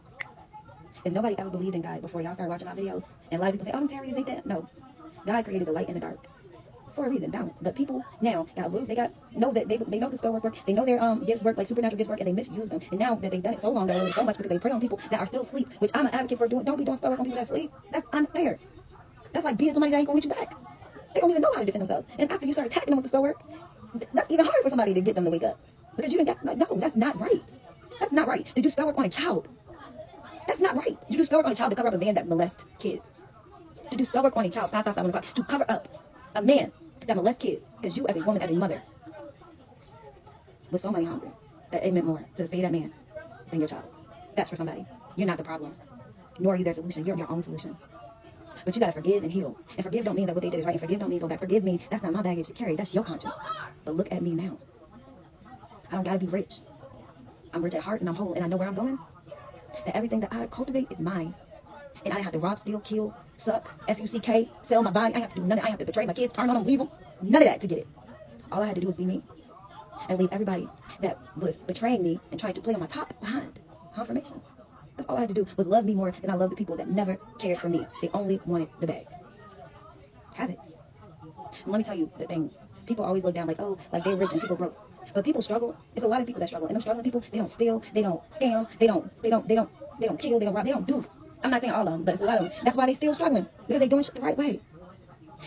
If nobody ever believed in God before y'all started watching my videos, and a lot of people say, oh, them Terriers ain't that. No. God created the light and the dark. For a reason, balance. But people now know that they know the spell work. They know their gifts work, like supernatural gifts work, and they misuse them. And now that they've done it so long, they learned it so much because they prey on people that are still asleep, which I'm an advocate for doing. Don't be doing spell work on people that sleep. That's unfair. That's like beating somebody that ain't gonna hit you back. They don't even know how to defend themselves. And after you start attacking them with the spell work, that's even harder for somebody to get them to wake up. Because you didn't get, no, that's not right. That's not right. To do spell work on a child. That's not right. You do spell work on a child to cover up a man that molests kids. To do spell work on a child, 5, 5, 5, 1 o'clock, to cover up a man that molests kids. Because you as a woman, as a mother, was so money hungry that it meant more to save that man than your child. That's for somebody. You're not the problem. Nor are you their solution. You're your own solution. But you gotta forgive and heal. And forgive don't mean that what they did is right. And forgive don't mean go back. Forgive me. That's not my baggage to carry. That's your conscience. But look at me now. I don't gotta be rich. I'm rich at heart and I'm whole and I know where I'm going. That everything that I cultivate is mine. And I have to rob, steal, kill, suck, F-U-C-K, sell my body. I have to do none of it. I have to betray my kids, turn on them, leave them. None of that to get it. All I had to do was be me. and leave everybody that was betraying me and trying to play on my top behind. Confirmation. That's all I had to do was love me more than I love the people that never cared for me. They only wanted the bag. Have it. And let me tell you the thing. People always look down like, oh, like they're rich and people broke. But people struggle. It's a lot of people that struggle. And them struggling people, they don't steal, they don't scam, they don't kill, they don't rob, they don't do. I'm not saying all of them, but it's a lot of them. That's why they still struggling. Because they doing shit the right way.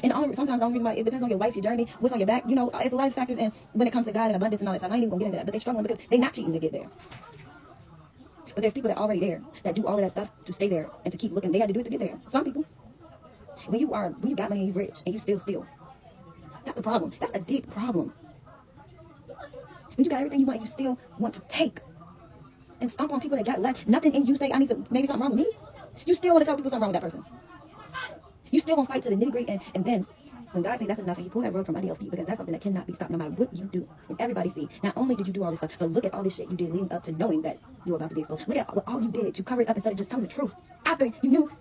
And sometimes the only reason why it depends on your life, your journey, what's on your back. You know, it's a lot of factors. And when it comes to God and abundance and all that stuff, I ain't even gonna get into that. But they're struggling because they're not cheating to get there. But there's people that are already there that do all of that stuff to stay there and to keep looking. They had to do it to get there. Some people, when you got money and you're rich and you still steal, that's a problem. That's a deep problem. When you got everything you want and you still want to take and stomp on people that got less, nothing, and you say, I need to, maybe something wrong with me. You still want to tell people something wrong with that person. You still want to fight to the nitty gritty, and then when God says that's enough, and you pull that rug from under your feet, because that's something that cannot be stopped no matter what you do. And everybody see, not only did you do all this stuff, but look at all this shit you did leading up to knowing that you were about to be exposed. Look at what all you did to cover it up instead of just telling the truth. After you knew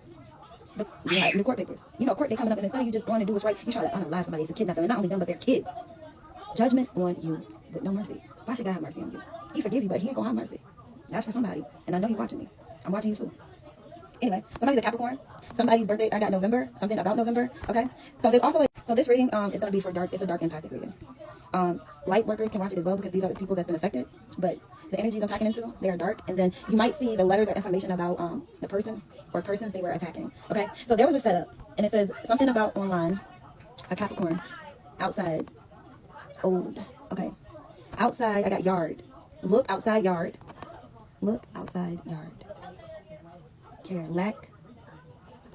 you had new court papers. You know, court day coming up, and instead of you just going to do what's right, you try to unalive somebody, it's a kidnap them, and not only them, but their kids. Judgment on you with no mercy. Why should God have mercy on you? He forgive you, but he ain't gonna have mercy. That's for somebody, and I know you're watching me. I'm watching you too. Anyway, somebody's a Capricorn. Somebody's birthday, I got November, something about November, okay? So there's also, so this reading is going to be for dark, it's a dark empathic reading. Light workers can watch it as well because these are the people that's been affected, but the energies I'm tapping into, they are dark, and then you might see the letters or information about the person or persons they were attacking, okay? So there was a setup, and it says something about online, a Capricorn, outside, old, okay? Outside, I got yard. Look outside yard. Look outside yard. Care, lack,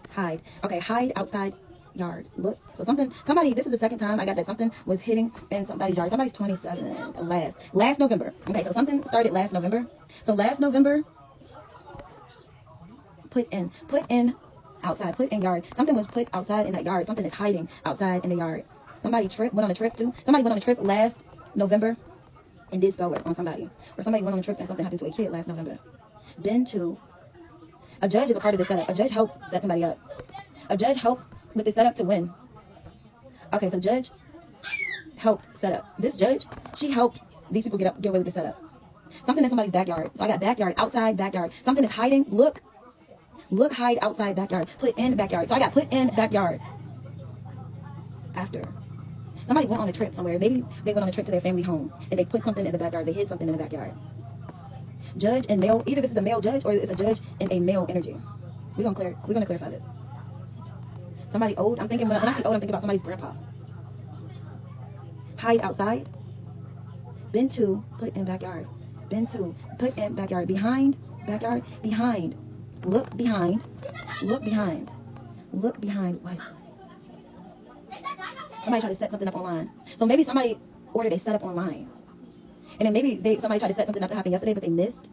hide. Okay, hide outside yard. Look. So somebody, this is the second time I got that something was hitting in somebody's yard. Somebody's 27 last November. Okay, so something started last November. So last November, put in outside, put in yard. Something was put outside in that yard. Something is hiding outside in the yard. Somebody went on a trip too. Somebody went on a trip last November and did spell work on somebody. Or somebody went on a trip and something happened to a kid last November. Been to. A judge is a part of the setup. A judge helped set somebody up. A judge helped with the setup to win. Okay, so judge helped set up. This judge, she helped these people get away with the setup. Something in somebody's backyard. So I got backyard, outside, backyard. Something is hiding. Look, hide outside, backyard. Put in backyard. So I got put in backyard. After. Somebody went on a trip somewhere. Maybe they went on a trip to their family home and they put something in the backyard. They hid something in the backyard. Judge and male, either this is a male judge or it's a judge in a male energy. We're gonna clarify this. Somebody old, I'm thinking, when I say old, I'm thinking about somebody's grandpa. Hide outside. Been to, put in backyard. Been to, put in backyard. Behind, backyard, behind. Look behind. Look behind. Look behind what? Somebody tried to set something up online. So maybe somebody ordered a setup online. And then maybe somebody tried to set something up that happened yesterday, but they missed.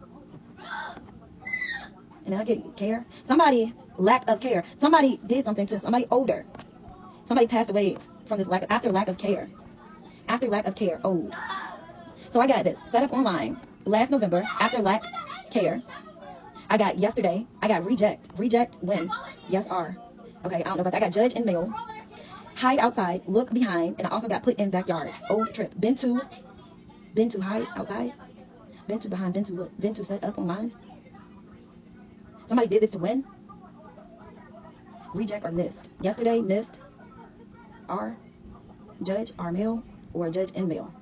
And then I get care. Somebody, lack of care. Somebody did something to somebody older. Somebody passed away from this after lack of care. After lack of care, old. So I got this, set up online, last November, after lack care. I got yesterday, I got reject. Reject when? Yes, R. Okay, I don't know about that. I got judge and male. Hide outside, look behind, and I also got put in backyard. Old trip. Been to hide outside. Been to behind. Been to look. Been to set up online. Somebody did this to win. Reject or missed. Yesterday, missed. R. Judge, R male, or judge and male.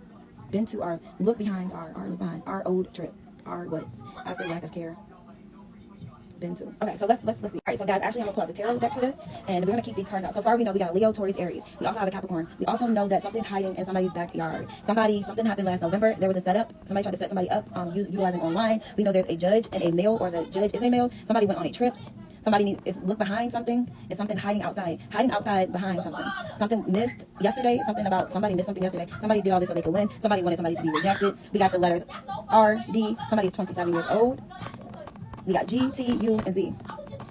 Been to R. Look behind R. R look behind. R old trip. R what's after lack of care. Been to. Okay, so let's see. All right, so guys, actually I'm gonna pull out the tarot deck for this, and we're gonna keep these cards out. So far we know we got a Leo, Taurus, Aries. We also have a Capricorn. We also know that something's hiding in somebody's backyard. Something happened last November. There was a setup. Somebody tried to set somebody up utilizing online. We know there's a judge and a male, or the judge is a male. Somebody went on a trip. Somebody look behind something. It's something hiding outside behind something. Something missed yesterday. Somebody missed something yesterday. Somebody did all this so they could win. Somebody wanted somebody to be rejected. We got the letters R, D. Somebody's 27 years old. We got G, T, U, and Z.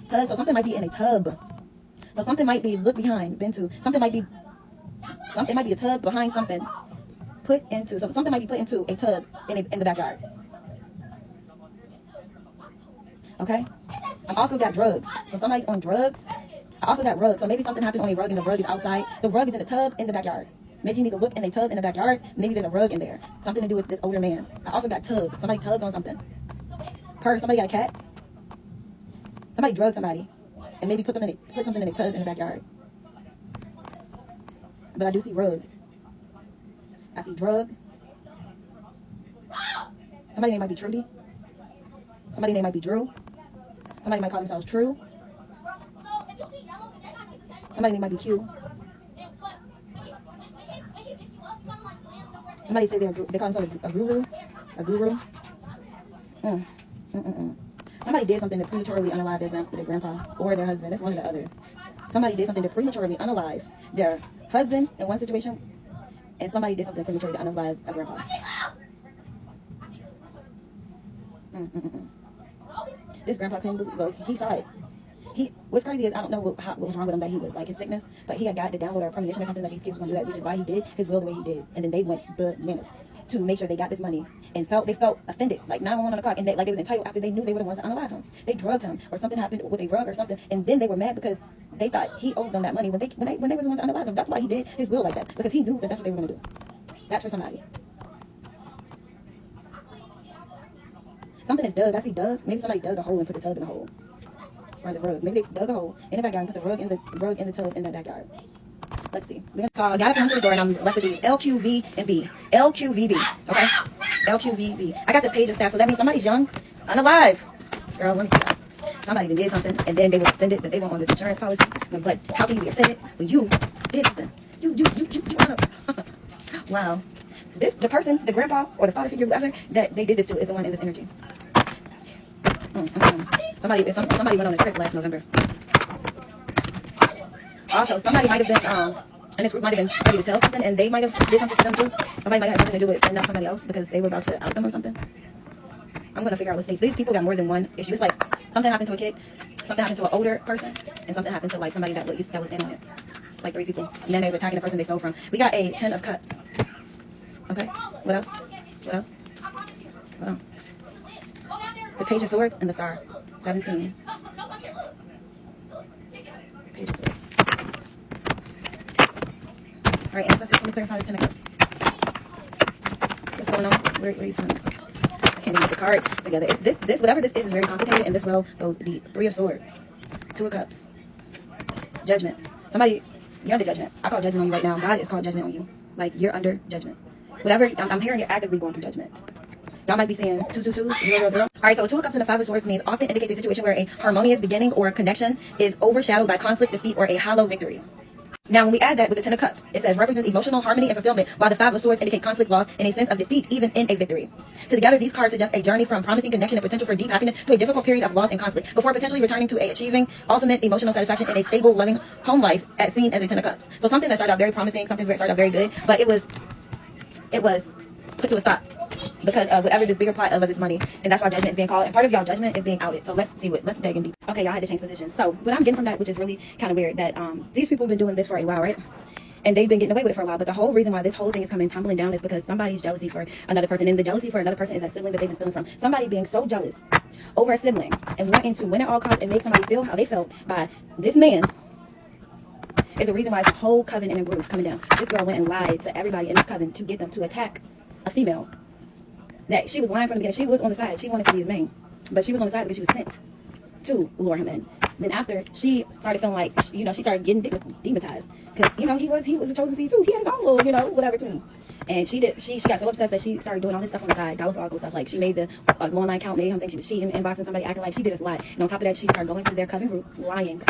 So something might be in a tub. So something might be look behind, been to. Something might be a tub behind something. Put into. So something might be put into a tub in the backyard. Okay? I also got drugs. So somebody's on drugs. I also got rugs. So maybe something happened on a rug and the rug is outside. The rug is in the tub in the backyard. Maybe you need to look in a tub in the backyard. Maybe there's a rug in there. Something to do with this older man. I also got tug. Somebody tugged on something. Somebody got a cat. Somebody drugged somebody. And maybe put something in a tub in the backyard. But I do see rug. I see drug. Somebody name might be Trudy. Somebody name might be Drew. Somebody might call themselves True. Somebody name might be Q. Somebody say they call themselves a guru. A guru. Somebody did something to prematurely unalive their grandpa or their husband. It's one or the other. Somebody did something to prematurely unalive their husband in one situation, and somebody did something prematurely to unalive a grandpa. This grandpa couldn't believe, well, he saw it. What's crazy is I don't know what was wrong with him, that he was like his sickness, but he had got to download a premonition or something that these kids was going to do that, which is why he did his will the way he did. And then they went bananas to make sure they got this money, and they felt offended, like 911 on the clock, and they was entitled after they knew they were the ones to unalive him. They drugged him, or something happened with a rug or something, and then they were mad because they thought he owed them that money when they were the ones to unalive him. That's why he did his will like that, because he knew that that's what they were going to do. That's for somebody. Something is dug. I see dug. Maybe somebody dug a hole and put the tub in the hole. Or the rug. Maybe they dug a hole in the backyard and put the rug in the tub in that backyard. Let's see. So I got up into the door and I'm left with these LQV and B. LQVB. Okay? LQVB. I got the page of staff, so that means somebody's young, unalive. Girl, let me see that. Somebody did something and then they were offended that they weren't on this insurance policy. But how can you be offended when you did something? You Wow. The person, the grandpa or the father figure, whoever that they did this to is the one in this energy. Somebody went on a trip last November. Also, somebody might have been, and this group might have been ready to sell something, and they might have did something to them too. Somebody might have something to do with sending out somebody else because they were about to out them or something. I'm going to figure out what states. These people got more than one issue. It's like something happened to a kid, something happened to an older person, and something happened to like somebody that was in on it. Like 3 people. And then they was attacking the person they stole from. We got a 10 of cups. Okay, what else? What else? Hold on. The page of swords and the star. 17. Page of swords. Alright, ancestors, let me clarify this 10 of cups. What's going on? Where are you telling us? I can't even get the cards together. It's this, whatever this is very complicated, and this well goes the 3 of swords. 2 of cups. Judgment. Somebody, you're under judgment. I call judgment on you right now. God is called judgment on you. Like, you're under judgment. Whatever, I'm hearing you're actively going through judgment. Y'all might be saying 222-000. All right, so 2 of cups and the 5 of swords means often indicates a situation where a harmonious beginning or connection is overshadowed by conflict, defeat, or a hollow victory. Now, when we add that with the 10 of cups, it says represents emotional harmony and fulfillment, while the 5 of swords indicate conflict, loss, and a sense of defeat, even in a victory. Together, these cards suggest a journey from promising connection and potential for deep happiness to a difficult period of loss and conflict, before potentially returning to achieving ultimate emotional satisfaction in a stable, loving home life, as seen as a 10 of cups. So something that started out very promising, something that started out very good, but it was put to a stop because of whatever this bigger plot of this money, and that's why judgment is being called, and part of y'all judgment is being outed. So let's dig in deep. Okay, y'all had to change positions. So what I'm getting from that, which is really kind of weird, that these people have been doing this for a while, right? And they've been getting away with it for a while, but the whole reason why this whole thing is coming tumbling down is because somebody's jealousy for another person, and the jealousy for another person is that sibling that they've been stealing from. Somebody being so jealous over a sibling and wanting to win at all costs and make somebody feel how they felt by this man is the reason why this whole coven and group is coming down. This girl went and lied to everybody in this coven to get them to attack a female. That she was lying from the beginning. She was on the side. She wanted to be his main, but she was on the side because she was sent to lure him in. Then after she started feeling like, she started getting demonetized because he was a chosen seed too. He had his own little whatever too. And she got so obsessed that she started doing all this stuff on the side, diabolical stuff. Like she made the online account, made him think she was cheating, inboxing somebody, acting like she did us lie. And on top of that, she started going through their coven group, lying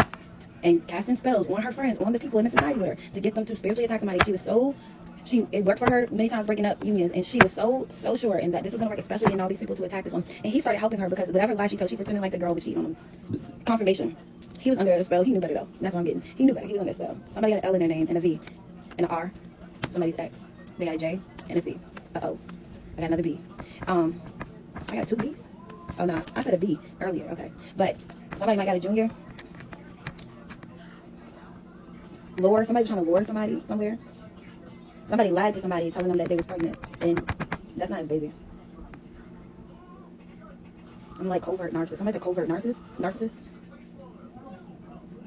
and casting spells on her friends, on the people in the society with her, to get them to spiritually attack somebody. It worked for her many times, breaking up unions, and she was so sure in that this was going to work, especially in all these people to attack this one. And he started helping her because whatever lie she told, she pretended like the girl was cheating on him. Confirmation. He was under a spell. He knew better though. That's what I'm getting. He knew better. He was under a spell. Somebody got an L in their name, and a V, and an R. Somebody's X. They got a J and a C. Uh-oh. I got another B. I got 2 B's. Oh no, I said a B earlier. Okay, but somebody might got a junior. Lure. Somebody trying to lure somebody somewhere. Somebody lied to somebody telling them that they was pregnant, and that's not his baby. I'm like covert narcissist. Somebody's a covert narcissist.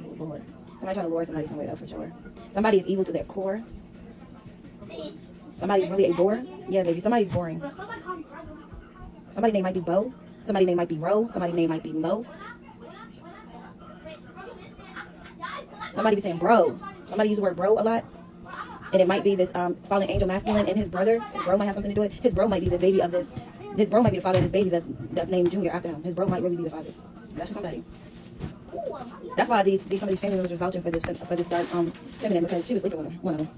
Oh Lord. Somebody trying to lure somebody somewhere though, for sure. Somebody is evil to their core. Somebody's really a bore. Yeah, baby. Somebody's boring. Somebody's name might be Bo. Somebody's name might be Ro. Somebody's name might be Mo. Somebody be saying bro. Somebody use the word bro a lot. And it might be this fallen angel masculine and his brother. His bro might have something to do with it. His bro might be the baby of this. His bro might be the father of this baby that's named Junior after him. His bro might really be the father. That's for somebody. That's why some of these family members were vouching for this dark feminine, because she was sleeping with him, one of them.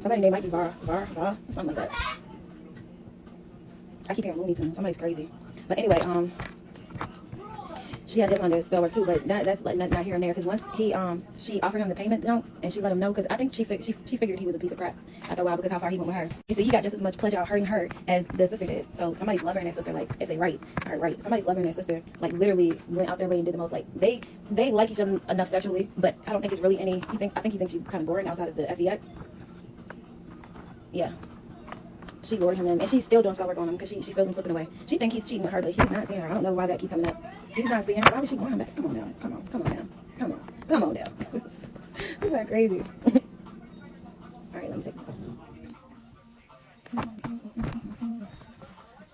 Somebody's name might be Var, something like that. I keep hearing Looney Tunes. Somebody's crazy. But anyway, she had them under spell work too, but that's like not here and there, because once she offered him the payment note, and she let him know, because I think she figured he was a piece of crap after a while, because how far he went with her. You see, he got just as much pleasure out hurting her as the sister did. So somebody's loving their sister, like, it's a right. Somebody's loving their sister, like, literally went out their way and did the most. Like, they like each other enough sexually, but I don't think it's really any. I think he thinks she's kind of boring outside of the sex. Yeah. She lured him in, and she's still doing spell work on him because she feels him slipping away. She thinks he's cheating with her, but he's not seeing her. I don't know why that keeps coming up. He's not seeing her. Why would she want him back? Come on down. Come on down. Isn't that crazy? Alright, let me take it.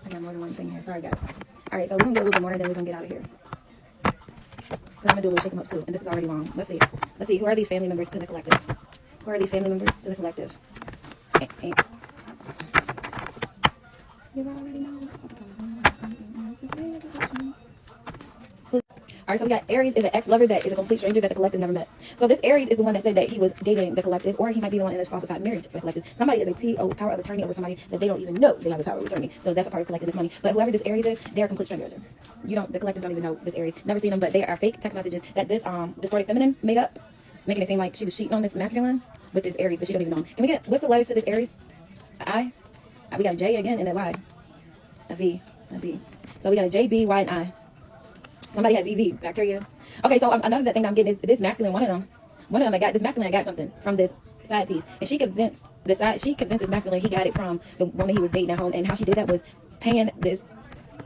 I got more than one thing here. Sorry, guys. Alright, so we're going to get a little bit more, and then we're going to get out of here. Then I'm going to do a little shake them up, too. And this is already long. Let's see. Who are these family members to the collective? Who are these family members to the collective? You already know. Alright, so we got Aries is an ex-lover that is a complete stranger that the collective never met. So this Aries is the one that said that he was dating the collective, or he might be the one in this falsified marriage for the collective. Somebody is a power of attorney over somebody that they don't even know they have a power of attorney. So that's a part of collecting this money. But whoever this Aries is, they're a complete stranger. The collective don't even know this Aries. Never seen them, but they are fake text messages that this distorted feminine made up, making it seem like she was cheating on this masculine with this Aries, but she don't even know him. Can we get, what's the letters to this Aries? I? We got a J again and a Y. A V. So we got a J, B, Y, and I. Somebody had VV, bacteria. Okay, so another thing that I'm getting is this masculine, one of them this masculine got something from this side piece. And she convinced this masculine he got it from the woman he was dating at home. And how she did that was paying this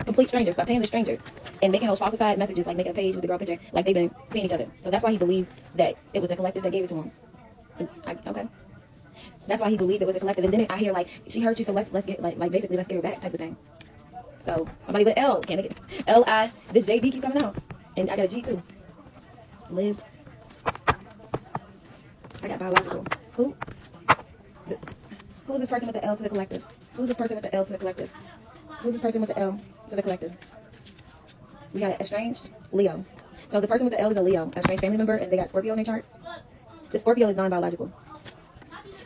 complete stranger, by paying the stranger and making those falsified messages, like making a page with the girl picture, like they've been seeing each other. So that's why he believed that it was a collective that gave it to him. Okay. That's why he believed it was a collective. And then I hear like, she hurt you, so let's get like basically let's get her back type of thing. So somebody with L, can't make it. L-I, this JB keep coming out. And I got a G too. Live. I got biological. Who's this person with the L to the collective? Who's this person with the L to the collective? Who's this person with the L to the collective? We got an estranged Leo. So the person with the L is a Leo, estranged family member, and they got Scorpio in their chart. The Scorpio is non-biological.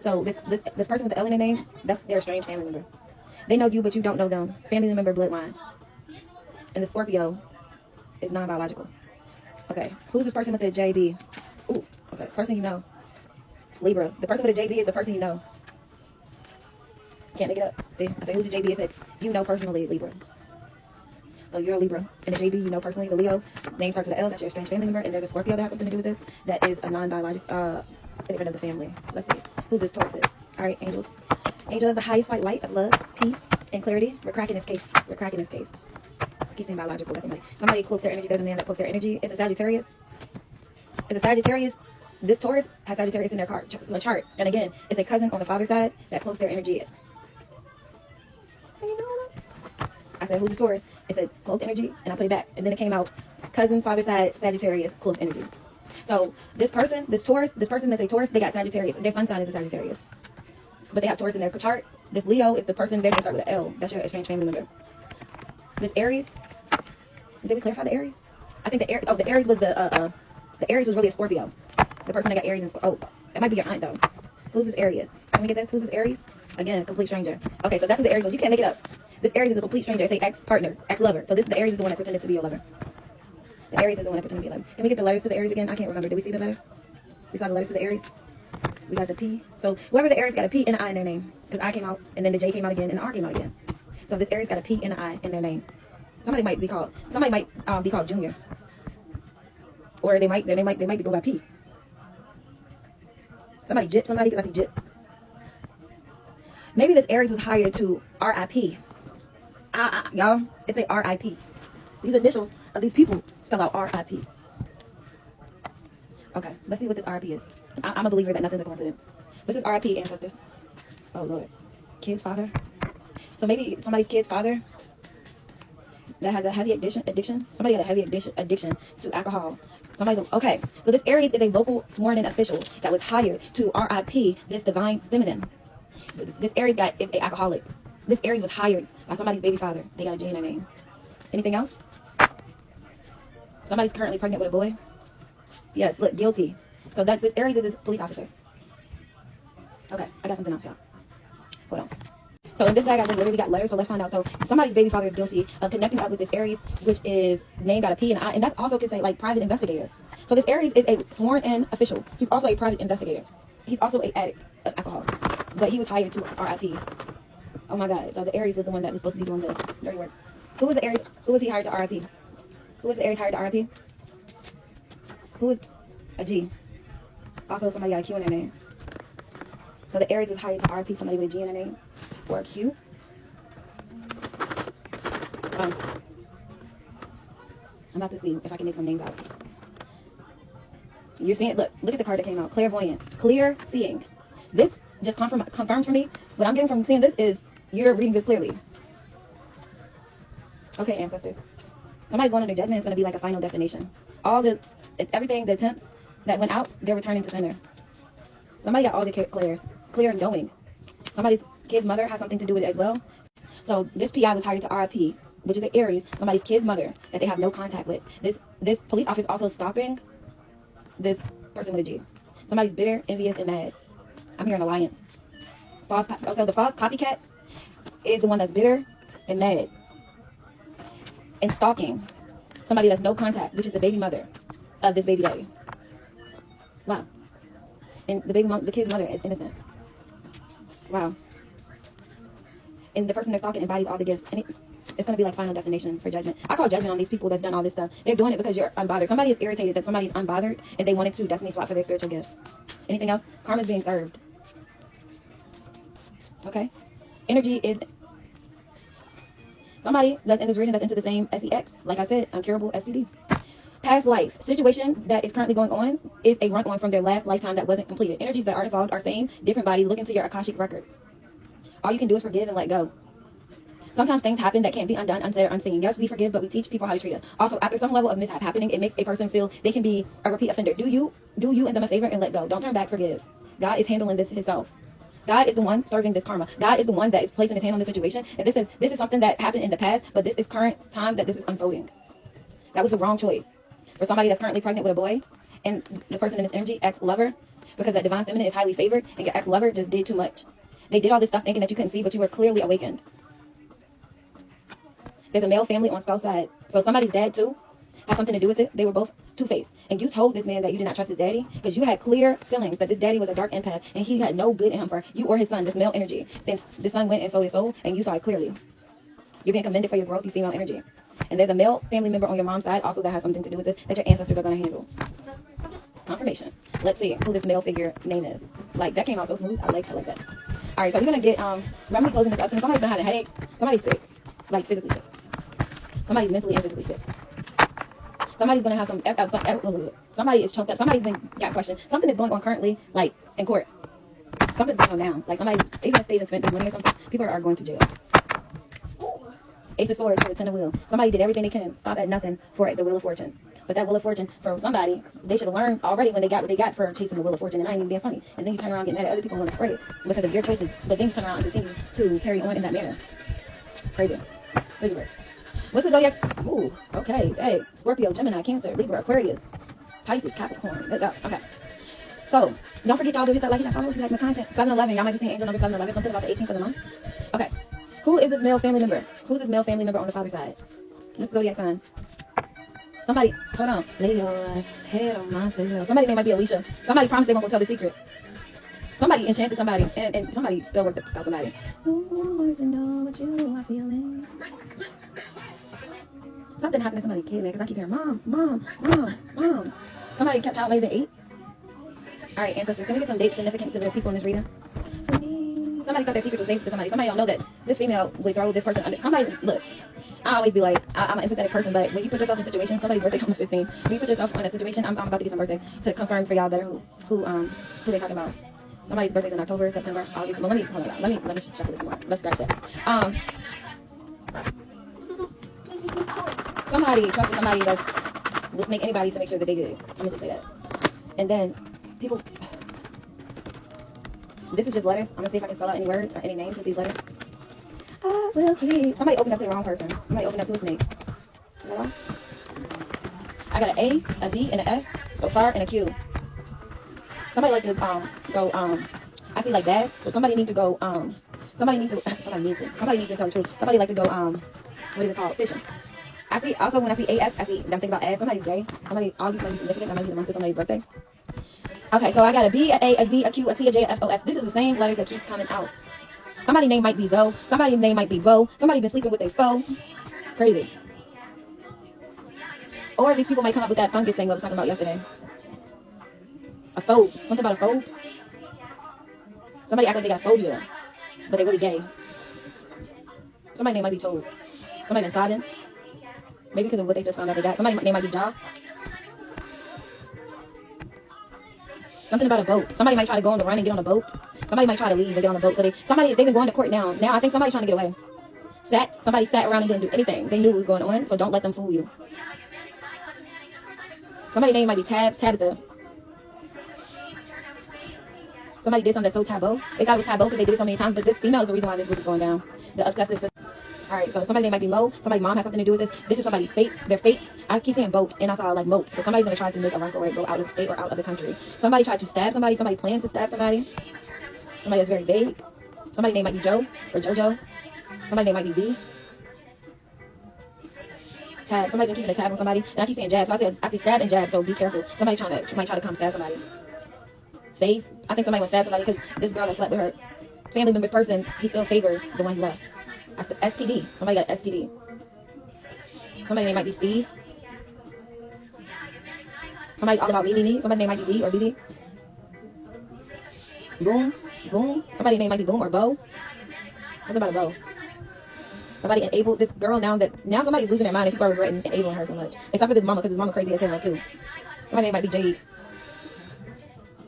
So this person with the L in their name, that's their estranged family member. They know you, but you don't know them. Family member bloodline. And the Scorpio is non-biological. Okay. Who's this person with the JB? Ooh, okay. Person you know. Libra. The person with the JB is the person you know. Can't make it up. See? I say who's the JB? It said, you know personally, Libra. So you're a Libra. And the JB, you know personally, the Leo. Name starts with the L. That's your estranged family member. And there's a Scorpio that has something to do with this. That is a non-biological favorite of the family. Let's see. Who's this Taurus is? Alright, angels. Angel of the highest white light of love, peace, and clarity. We're cracking this case. I keep saying biological. That's somebody cloaks their energy. There's a man that cloaks their energy. It's a Sagittarius. This Taurus has Sagittarius in their chart. And again, it's a cousin on the father's side that cloaks their energy. I said, who's the Taurus? It said cloaked energy, and I put it back. And then it came out, cousin, father's side, Sagittarius, cloaked energy. So this person that's a Taurus, they got Sagittarius. Their sun sign is a Sagittarius. But they have Taurus in their chart. This Leo is the person, they're going to start with an L. That's your estranged family member. This Aries. Did we clarify the Aries? I think the Aries was the Aries was really a Scorpio. The person that got Aries and it might be your aunt though. Who's this Aries? Can we get this? Who's this Aries? Again, complete stranger. Okay, so that's what the Aries was. You can't make it up. This Aries is a complete stranger. It's a ex-partner, ex-lover. So the Aries is the one that pretended to be a lover. The Aries is the one that pretended to be a lover. Can we get the letters to the Aries again? I can't remember. Did we see the letters? We saw the letters to the Aries. We got the P. So whoever the Aries got a P and an I in their name. Because I came out, and then the J came out again, and the R came out again. So this Aries got a P and an I in their name. Somebody might be called Junior. Or they might go by P. Somebody Jip, because I see Jip. Maybe this Aries was hired to RIP. Y'all, it's a RIP. These initials of these people spell out RIP. Okay, let's see what this RIP is. I'm a believer that nothing's a coincidence. This is RIP ancestors. Oh Lord. Kid's father. So maybe somebody's kid's father that has a heavy addiction. Somebody had a heavy addiction to alcohol. Okay. So this Aries is a local sworn in official that was hired to RIP this divine feminine. This Aries guy is an alcoholic. This Aries was hired by somebody's baby father. They got a G in their name. Anything else? Somebody's currently pregnant with a boy. Yes, look, guilty. So this Aries is this police officer. Okay, I got something else, y'all. Hold on. So in this bag, I just literally got letters, so let's find out. So somebody's baby father is guilty of connecting up with this Aries, which is named got a P and I, and that's also could say like private investigator. So this Aries is a sworn in official. He's also a private investigator. He's also an addict of alcohol, but he was hired to RIP. Oh my God. So the Aries was the one that was supposed to be doing the dirty work. Who was the Aries? Who was he hired to RIP? Who was the Aries hired to RIP? Who was a G? Also somebody got a Q in their name. So the Aries is hired to RIP somebody with a G in their name. Or a Q. I'm about to see if I can make some names out. You're seeing, look at the card that came out. Clairvoyant. Clear seeing. This just confirms for me. What I'm getting from seeing this is you're reading this clearly. Okay, ancestors. Somebody's going under judgment is going to be like a final destination. Everything, the attempts that went out, they're returning to center. Somebody got all the clear knowing. Somebody's kid's mother has something to do with it as well. So this PI was hired to RIP, which is an Aries, somebody's kid's mother that they have no contact with. This police officer also stalking this person with a G. Somebody's bitter, envious, and mad. I'm hearing alliance. So the false copycat is the one that's bitter and mad. And stalking somebody that's no contact, which is the baby mother of this baby daddy. Wow. And the kid's mother is innocent. Wow. And the person they're stalking embodies all the gifts. And it's going to be like final destination for judgment. I call judgment on these people that's done all this stuff. They're doing it because you're unbothered. Somebody is irritated that somebody's unbothered and they wanted to destiny swap for their spiritual gifts. Anything else? Karma's being served. Okay? Energy is... Somebody that's in this reading that's into the same SEX, like I said, uncurable STD. Past life. Situation that is currently going on is a run-on from their last lifetime that wasn't completed. Energies that are involved are same, different bodies. Look into your Akashic records. All you can do is forgive and let go. Sometimes things happen that can't be undone, unsaid, or unseen. Yes, we forgive, but we teach people how to treat us. Also, after some level of mishap happening, it makes a person feel they can be a repeat offender. Do you and them a favor and let go. Don't turn back, forgive. God is handling this himself. God is the one serving this karma. God is the one that is placing his hand on the situation. And this is something that happened in the past, but this is current time that this is unfolding. That was the wrong choice. For somebody that's currently pregnant with a boy, and the person in this energy, ex-lover, because that divine feminine is highly favored, and your ex-lover just did too much. They did all this stuff thinking that you couldn't see, but you were clearly awakened. There's a male family on spouse side. So somebody's dad, too, has something to do with it. They were both two-faced. And you told this man that you did not trust his daddy because you had clear feelings that this daddy was a dark empath and he had no good in him for you or his son, this male energy. Then the son went and sold his soul, and you saw it clearly. You're being commended for your growth, you female energy. And there's a male family member on your mom's side also that has something to do with this that your ancestors are going to handle. Confirmation. Let's see who this male figure name is. Like, that came out so smooth. I like that. All right, so we're going to get, remember closing this up. So somebody's been having headaches. Somebody's sick. Like, physically sick. Somebody's mentally and physically sick. Somebody's going to have some, somebody is choked up. Somebody's got questioned. Something is going on currently, like, in court. Something's going on now. Like, somebody's, even if they spent this money or something, people are going to jail. Ace of Swords for the Ten of Wheels. Somebody did everything they can, stop at nothing for the Wheel of Fortune. But that Wheel of Fortune, for somebody, they should have learned already when they got what they got for chasing the Wheel of Fortune. And I ain't even being funny. And then you turn around getting mad at other people and want to spread it because of your choices. But then you turn around and continue to carry on in that manner. Crazy. Crazy work. What's the zodiac? Ooh, okay. Hey, Scorpio, Gemini, Cancer, Libra, Aquarius, Pisces, Capricorn. Let's go. Okay. So, don't forget y'all to hit that like and that follow if you like my content. 7-11. Y'all might be seeing angel number 7-11. Something about the 18th of the month. Okay. Who is this male family member? Who's this male family member on the father's side? What's the zodiac sign? Somebody, hold on. Lay your head on my pillow. Somebody name might be Alicia. Somebody promised they won't go tell the secret. Somebody enchanted somebody, and somebody spell worked out somebody. Who wants to know what you are feeling? Something happened to somebody's kid, man, because I keep hearing, Mom, Mom, Mom, Mom. Somebody catch out maybe 8. All right, ancestors, can we get some date significance to the people in this reading? Somebody thought their secret was safe to somebody. Somebody don't know that this female would throw this person under. Somebody, look, I always be like, I'm an empathetic person, but when you put yourself in a situation, somebody's birthday on the 15th. When you put yourself in a situation, I'm about to get some birthday to confirm for y'all better who they talking about. Somebody's birthday's in October, September, August. Well, hold on. Let me shuffle this more. Let's scratch that. Somebody trusted somebody that's will snake anybody to make sure that they good. Let me just say that. And then people. This is just letters. I'm gonna see if I can spell out any words or any names with these letters. I will please. Somebody opened up to the wrong person. Somebody opened up to a snake. You know? I got an A, a D, and an S so far, and a Q. Somebody like to go. I see like that. So somebody needs to go. Somebody needs to tell the truth. Somebody like to go. What is it called? Fishing. I see also when I see AS, I'm thinking about ass. Somebody's gay. Somebody August might be significant. That might be the month of somebody's birthday. Okay, so I got a B, a A, a D, a Q, a T, a J, a F, O, S. This is the same letters that keep coming out. Somebody's name might be Zoe. Somebody's name might be Bo. Somebody been sleeping with a foe. Crazy. Or these people might come up with that fungus thing I was talking about yesterday. A foe. Something about a foe. Somebody act like they got phobia, but they're really gay. Somebody's name might be Toad. Somebody been sobbing. Maybe because of what they just found out they got. Somebody's name might be Jaw. Something about a boat. Somebody might try to go on the run and get on a boat. Somebody might try to leave and get on a boat. So they've been going to court now. Now I think somebody's trying to get away. Somebody sat around and didn't do anything. They knew what was going on, so don't let them fool you. Somebody's name might be Tabitha. Somebody did something that's so taboo. They thought it was taboo because they did it so many times, but this female is the reason why this group is going down. The obsessive system. Alright, so somebody's name might be Mo. Somebody's mom has something to do with this. This is somebody's fate. Their fate. I keep saying boat, and I saw like moat. So somebody's going to try to make a run for it, go out of the state or out of the country. Somebody tried to stab somebody. Somebody plans to stab somebody. Somebody that's very vague. Somebody's name might be Joe or Jojo. Somebody's name might be V. Tab. Somebody's been keeping a tab on somebody. And I keep saying jab. So I see stab and jab, so be careful. Somebody might try to come stab somebody. Faith. I think somebody will stab somebody because this girl that slept with her family member's person, he still favors the one he left. STD. Somebody got STD. Somebody's name might be Steve. Somebody's all about me. Somebody's name might be B or BB. Boom. Somebody's name might be Boom or Bo. What's about a Bo? Somebody enabled this girl now somebody's losing their mind and people are regretting enabling her so much. Except for this mama, because this mama crazy as hell too. Somebody's name might be Jade.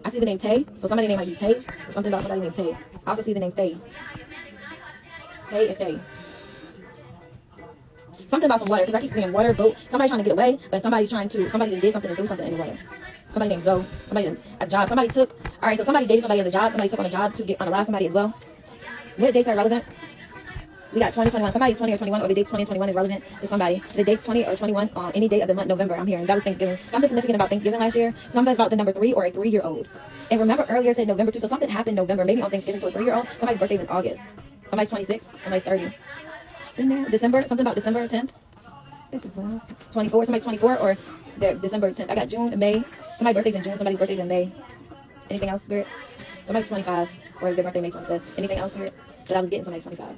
I see the name Tay, so somebody's name might be Tay. Or something about somebody named Tay. I also see the name Faye. Tay and Faye. Something about some water, because I keep seeing water, boat. Somebody trying to get away, but somebody did something and do something in the water. Somebody named Zoe. Somebody a job. Alright, so somebody dated somebody as a job. Somebody took on a job to get on a live somebody as well. What dates are relevant? We got 2021. Somebody's 20 or 21, or the date 20 and 21 is relevant to somebody. The date's 20 or 21 on any day of the month, November. I'm hearing that was Thanksgiving. Something significant about Thanksgiving last year. Something about the number 3 or a 3-year-old. And remember earlier I said November too, so something happened November, maybe on Thanksgiving to a 3-year-old. Somebody's birthday's in August. Somebody's 26. Somebody's 30. In there, December. Something about December 10th. This is 24. Somebody's 24 or they're December 10th. I got June, May. Somebody's birthday's in June. Somebody's birthday's in May. Anything else, Spirit? Somebody's 25 or their birthday May 25th. Anything else, Spirit? But I was getting somebody's 25.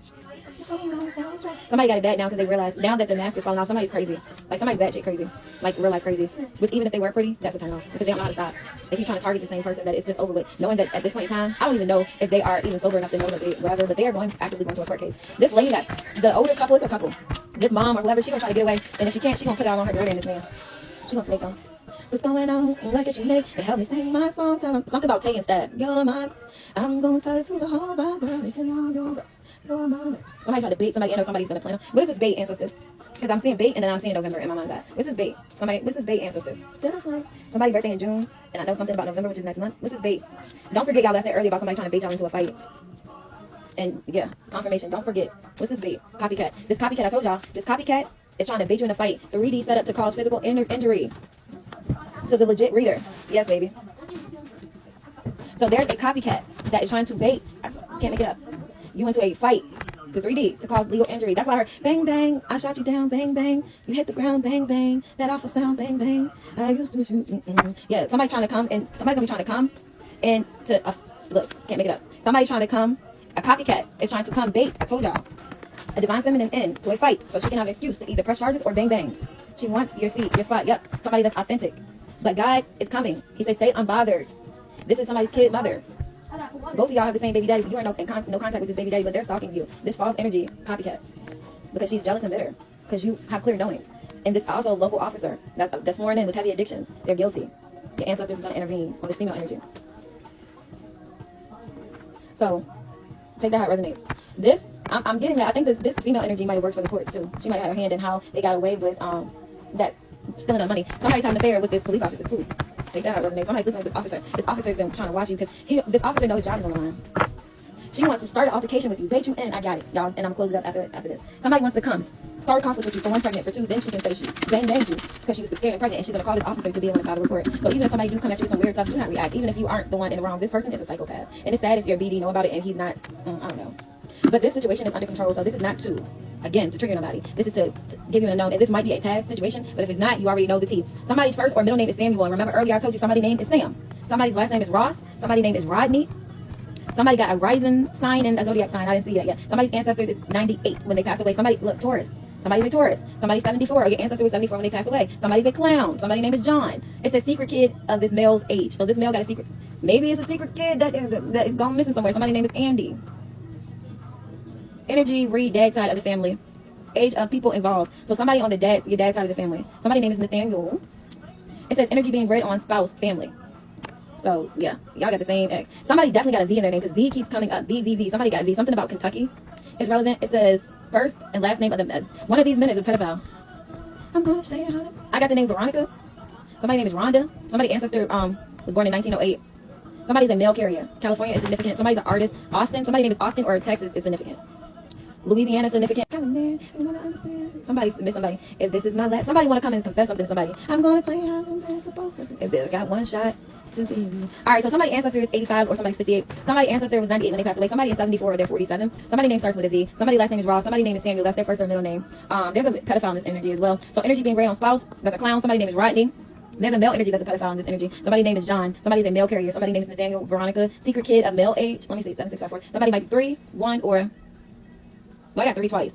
Somebody got it bad now because they realized now that the mask is falling off, somebody's crazy. Like somebody's bad shit crazy. Like real life crazy. Which even if they were pretty, that's a turn off. Because they don't know how to stop. They keep trying to target the same person that it's just over with. Knowing that at this point in time, I don't even know if they are even sober enough to know that they whatever, but they are actively going to a court case. This lady that the older couple is a couple. This mom or whoever, she gonna try to get away. And if she can't, she gonna put it all on her daughter and this man. She gonna snake on. What's going on? Look at you, Nate, and help me sing my song. Tell them something about Tay and Stab. You're mine. I'm gonna tell it to the whole wide world. It's in all your somebody tried to bait somebody in or somebody's gonna plan them. What is this bait, ancestors? Because I'm seeing bait and then I'm seeing November in my mind's eye. What's this bait? This is bait, ancestors. Somebody's birthday in June and I know something about November, which is next month. What's this bait? Don't forget, y'all, I said earlier about somebody trying to bait y'all into a fight. And yeah, confirmation. Don't forget. What's this bait? Copycat. This copycat, I told y'all, this copycat is trying to bait you in a fight. 3D set up to cause physical injury to the legit reader. Yes, baby. So there's a copycat that is trying to bait. I can't make it up. You into a fight to 3D to cause legal injury. That's why I heard bang bang, I shot you down, bang bang, you hit the ground, bang bang, that awful sound, bang bang, I used to shoot. Yeah, somebody's trying to come and somebody's gonna be trying to come and to look, can't make it up. Somebody's trying to come, a copycat is trying to come bait. I told y'all, a divine feminine into a fight so she can have an excuse to either press charges or bang bang. She wants your seat, your spot. Yep, somebody that's authentic. But God is coming. He says, stay unbothered. This is somebody's kid mother. Both of y'all have the same baby daddy. You are no contact with this baby daddy, but they're stalking you. This false energy copycat. Because she's jealous and bitter. Because you have clear knowing. And this also local officer that's sworn in with heavy addictions. They're guilty. Your ancestors are going to intervene on this female energy. So take that how it resonates. This, I'm getting that. I think this female energy might have worked for the courts too. She might have had her hand in how they got away with that stealing of money. Somebody's having an affair with this police officer too. Take that how it resonates. Somebody's sleeping with this officer. This officer's been trying to watch you because this officer knows his job is on the line. She wants to start an altercation with you. Bait you in. I got it, y'all. And I'm closing it up after this. Somebody wants to come. Start a conflict with you for 1, pregnant, for 2, then she can say she banged you because she was scared and pregnant, and she's going to call this officer to be able to file a report. So even if somebody do come at you with some weird stuff, do not react. Even if you aren't the one in the wrong, this person is a psychopath. And it's sad if your BD know about it and he's not, I don't know. But this situation is under control, so this is not to trigger nobody. This is to give you a known, and this might be a past situation, but if it's not, you already know the tea. Somebody's first or middle name is Samuel, and remember earlier I told you somebody's name is Sam. Somebody's last name is Ross. Somebody's name is Rodney. Somebody got a rising sign and a zodiac sign. I didn't see that yet. Somebody's ancestors is 98 when they pass away. Somebody, look, Taurus. Somebody's a Taurus. Somebody's 74. Or your ancestor was 74 when they pass away. Somebody's a clown. Somebody's name is John. It's a secret kid of this male's age. So this male got a secret. Maybe it's a secret kid that is gone missing somewhere. Somebody's name is Andy. Energy, read dad side of the family. Age of people involved. So somebody on your dad's side of the family. Somebody's name is Nathaniel. It says energy being read on spouse, family. So, yeah, y'all got the same X. Somebody definitely got a V in their name because V keeps coming up. V. Somebody got a V. Something about Kentucky is relevant. It says first and last name of the one of these men is a pedophile. I'm going to say it. I got the name Veronica. Somebody's name is Rhonda. Somebody's ancestor was born in 1908. Somebody's a mail carrier. California is significant. Somebody's an artist. Austin. Somebody's name is Austin or Texas is significant. Louisiana is significant. Somebody miss somebody. If this is my last, somebody want to come and confess something to somebody. I'm going to play how I'm supposed to. If they got one shot. Alright, so somebody's ancestor is 85 or somebody's 58. Somebody's ancestor was 98 when they passed away. Somebody is 74 or they're 47. Somebody's name starts with a V. Somebody's last name is Ross. Somebody's name is Samuel. That's their first or middle name. There's a pedophile in this energy as well. So energy being read on spouse. That's a clown. Somebody's name is Rodney. There's a male energy that's a pedophile in this energy. Somebody's name is John. Somebody's a mail carrier. Somebody's name is Nathaniel. Veronica. Secret kid of male age. Let me see. 7, 6, 5, 4. Somebody might be 3, 1, or... Well, I got 3 twice.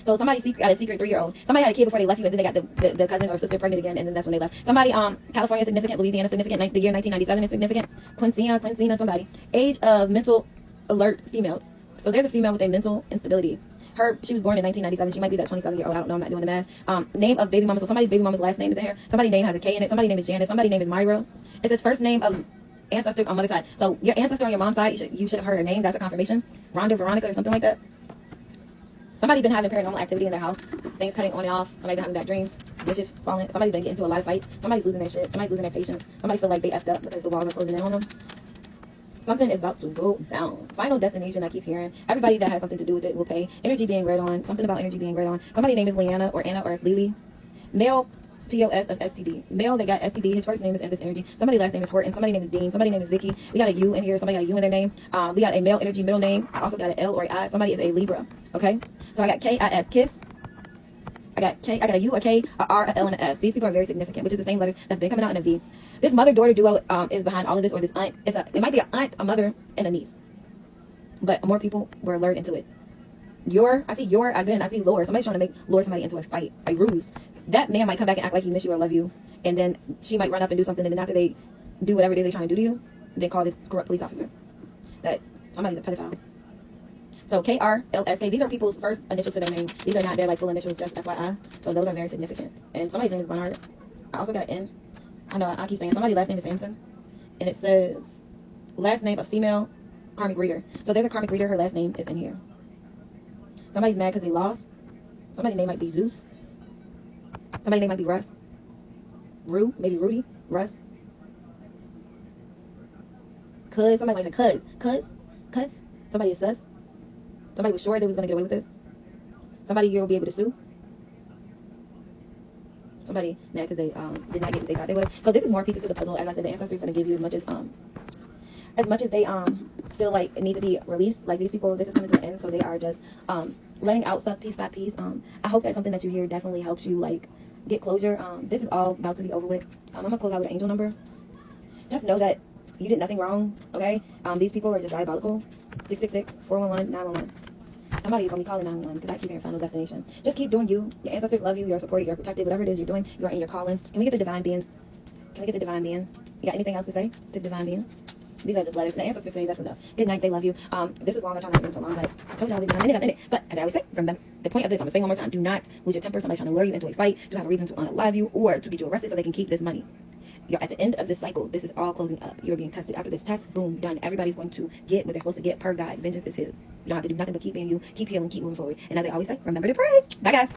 So somebody got a secret 3-year-old. Somebody had a kid before they left you, and then they got the cousin or sister pregnant again, and then that's when they left. Somebody, California is significant, Louisiana is significant, the year 1997 is significant, Quincina, somebody. Age of mental alert female. So there's a female with a mental instability. She was born in 1997. She might be that 27-year-old. I don't know. I'm not doing the math. Name of baby mama. So somebody's baby mama's last name is in here. Somebody's name has a K in it. Somebody's name is Janice. Somebody's name is Myra. It's his first name of ancestor on mother's side. So your ancestor on your mom's side, you should have heard her name. That's a confirmation. Rhonda, Veronica, or something like that. Somebody's been having paranormal activity in their house. Things cutting on and off. Somebody's been having bad dreams. Dishes falling. Somebody's been getting into a lot of fights. Somebody's losing their shit. Somebody's losing their patience. Somebody feel like they effed up because the walls are closing in on them. Something is about to go down. Final destination, I keep hearing. Everybody that has something to do with it will pay. Energy being read on. Something about energy being read on. Somebody's name is Leanna or Anna or Lily. Male POS of STD. Male that got STD. His first name is in this energy. Somebody's last name is Horton. Somebody's name is Dean. Somebody's name is Vicky. We got a U in here. Somebody got a U in their name. We got a male energy middle name. I also got an L or I. Somebody is a Libra. Okay? So I got KIS, kiss. I got a U, a K, a R, a L, and a S. These people are very significant, which is the same letters that's been coming out in a V. This mother-daughter duo is behind all of this, or this aunt. It might be an aunt, a mother, and a niece. But more people were lured into it. I see lure. Somebody's trying to lure somebody into a fight, a ruse. That man might come back and act like he miss you or love you, and then she might run up and do something, and then after they do whatever it is they're trying to do to you, they call this corrupt police officer. That somebody's a pedophile. So KRLSK, these are people's first initials to their name. These are not their full initials, just FYI. So those are very significant. And somebody's name is Bernard. I also got N. I know I keep saying somebody's last name is Samson. And it says last name of female karmic reader. So there's a karmic reader, her last name is in here. Somebody's mad because they lost. Somebody's name might be Zeus. Somebody's name might be Russ. Rue, maybe Rudy, Russ. Cuz, somebody might say Cuz. Somebody is sus. Somebody was sure they was going to get away with this. Somebody here will be able to sue. Somebody mad because they did not get what they thought they would. So this is more pieces to the puzzle. As I said, the ancestors going to give you as much as they feel like it needs to be released. Like these people, this is coming to an end, so they are just letting out stuff piece by piece. I hope that something that you hear definitely helps you like get closure. This is all about to be over with. I'm gonna close out with an angel number. Just know that you did nothing wrong. Okay. These people are just diabolical. 666-411-911. Somebody's going to be calling 911 because I keep hearing final destination. Just keep doing you. Your ancestors love you. You're supported. You're protected. Whatever it is you're doing, you are in your calling. Can we get the divine beings? You got anything else to say to divine beings? These are just letters. The ancestors say that's enough. Good night. They love you. This is long. I'm trying not to be so long, but I told y'all we've been a minute. But as I always say, remember the point of this, I'm going to say one more time. Do not lose your temper. Somebody's trying to lure you into a fight to have a reason to unalive you or to get you arrested so they can keep this money. you're at the end of this cycle. This is all closing up. You're being tested. After this test, boom, done. Everybody's going to get what they're supposed to get per God. Vengeance is his. You don't have to do nothing but keep being you, keep healing, keep moving forward. And as I always say, remember to pray. Bye, guys.